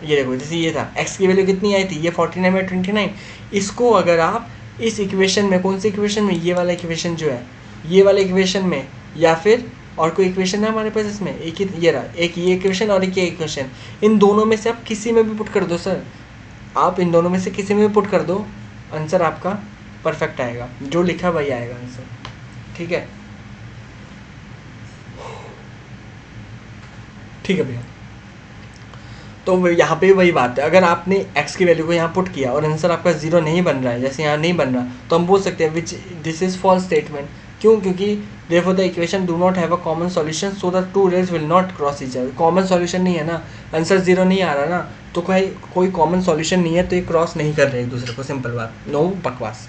ये देखो जैसे ये था, x की वैल्यू कितनी आई थी, ये 49 बाई 29। इसको अगर आप इस इक्वेशन में, कौन सी इक्वेशन में, ये वाला इक्वेशन जो है, ये वाले इक्वेशन में, या फिर और कोई इक्वेशन है हमारे पास इसमें, एक ही ये रहा, एक ये इक्वेशन और एक ये इक्वेशन, इन दोनों में से आप किसी में भी पुट कर दो सर, आप इन दोनों में से किसी में भी पुट कर दो, आंसर आपका परफेक्ट आएगा, जो लिखा वही आएगा आंसर, ठीक है। ठीक है भैया, तो यहाँ पे वही बात है, अगर आपने x की वैल्यू को यहाँ पुट किया और आंसर आपका 0 नहीं बन रहा है, जैसे यहाँ नहीं बन रहा, तो हम बोल सकते हैं which this is false statement. क्यों? क्योंकि therefore the equation do not have a common solution so the two rails will not cross each other. Common solution नहीं है ना, आंसर 0 नहीं आ रहा ना, तो कोई कॉमन सॉल्यूशन नहीं है, तो ये क्रॉस नहीं कर रहे एक दूसरे को। सिंपल बात, नो बकवास।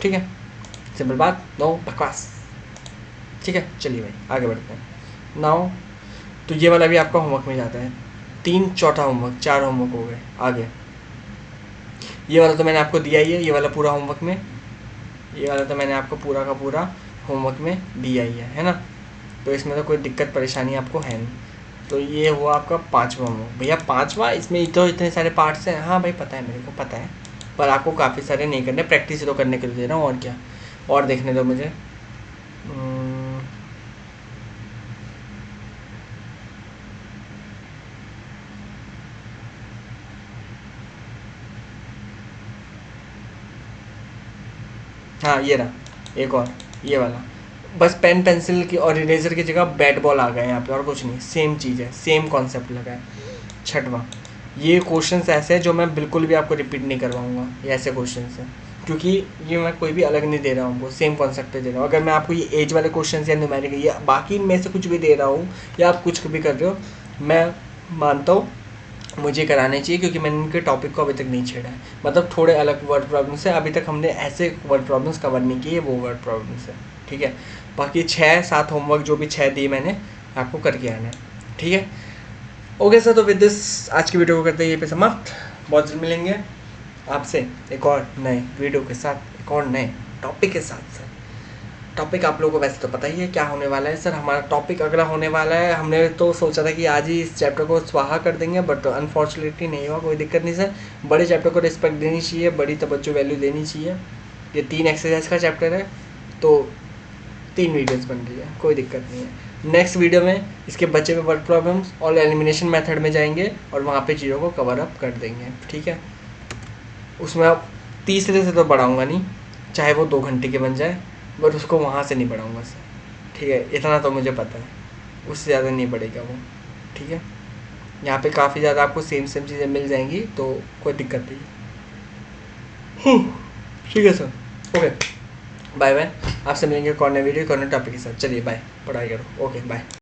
ठीक है, सिंपल बात, नो बकवास। ठीक है, चलिए भाई आगे बढ़ते हैं। नाउ तो ये वाला भी आपका होमवर्क में जाता है। 3 चौथा होमवर्क, 4 होमवर्क हो गए। आगे ये वाला तो मैंने आपको दिया ही है, ये वाला पूरा होमवर्क में, ये वाला तो मैंने आपको पूरा का पूरा होमवर्क में दिया ही है ना। तो इसमें तो कोई दिक्कत परेशानी आपको है नहीं। तो ये हुआ आपका 5वां होमवर्क। भैया 5वां, इसमें तो इतने सारे पार्ट्स हैं। हाँ भाई पता है, मेरे को पता है, पर आपको काफ़ी सारे नहीं करने, प्रैक्टिस तो करने के लिए दे रहा हूँ। और क्या, और देखने दो मुझे। हाँ ये रहा एक और, ये वाला। बस पेन पेंसिल की और इरेजर की जगह बैट बॉल आ गए यहाँ पे, और कुछ नहीं, सेम चीज़ है, सेम कॉन्सेप्ट लगा है। 6वां, ये क्वेश्चंस ऐसे हैं जो मैं बिल्कुल भी आपको रिपीट नहीं करवाऊंगा, ये ऐसे क्वेश्चंस हैं, क्योंकि ये मैं कोई भी अलग नहीं दे रहा हूँ, वो सेम कॉन्सेप्ट दे रहा हूँ। अगर मैं आपको ये एज वाले क्वेश्चंस या न्यूमेरिकल या बाकी में से कुछ भी दे रहा हूँ, या आप कुछ भी कर रहे हो, मैं मानता हूँ मुझे कराने चाहिए, क्योंकि मैंने इनके टॉपिक को अभी तक नहीं छेड़ा है। मतलब थोड़े अलग वर्ड प्रॉब्लम्स है, अभी तक हमने ऐसे वर्ड प्रॉब्लम्स कवर नहीं किए, वो वर्ड प्रॉब्लम्स है। ठीक है, बाकी 6-7 होमवर्क जो भी 6 दिए मैंने, आपको करके आना है। ठीक है, ओके सर। तो विद दिस आज की वीडियो को करते हैं यहीं पे समाप्त। बहुत जल्द मिलेंगे आपसे एक और नए वीडियो के साथ, एक और नए टॉपिक के साथ। सर टॉपिक आप लोगों को वैसे तो पता ही है क्या होने वाला है। सर हमारा टॉपिक अगला होने वाला है, हमने तो सोचा था कि आज ही इस चैप्टर को स्वाहा कर देंगे, बट अनफॉर्चुनेटली नहीं हुआ। कोई दिक्कत नहीं सर, बड़े चैप्टर को रिस्पेक्ट देनी चाहिए, बड़ी तवज्जो वैल्यू देनी चाहिए। ये 3 एक्सरसाइज का चैप्टर है, तो 3 वीडियोज़ बन रही है, कोई दिक्कत नहीं है। नेक्स्ट वीडियो में इसके बचे हुए वर्ड प्रॉब्लम्स और एलिमिनेशन मेथड में जाएंगे, और वहाँ पे चीज़ों को कवर अप कर देंगे। ठीक है, उसमें अब तीसरे से तो बढ़ाऊँगा नहीं, चाहे वो 2 घंटे के बन जाए, बट उसको वहाँ से नहीं बढ़ाऊँगा सर। ठीक है, इतना तो मुझे पता है, उससे ज़्यादा नहीं बढ़ेगा वो। ठीक है, यहाँ पे काफ़ी ज़्यादा आपको सेम चीज़ें मिल जाएंगी, तो कोई दिक्कत नहीं। ठीक है सर, ओके, बाय बाय। आपसे मिलेंगे कॉर्नर वीडियो कॉर्नर टॉपिक के साथ। चलिए बाय, पढ़ाई करो। Okay bye.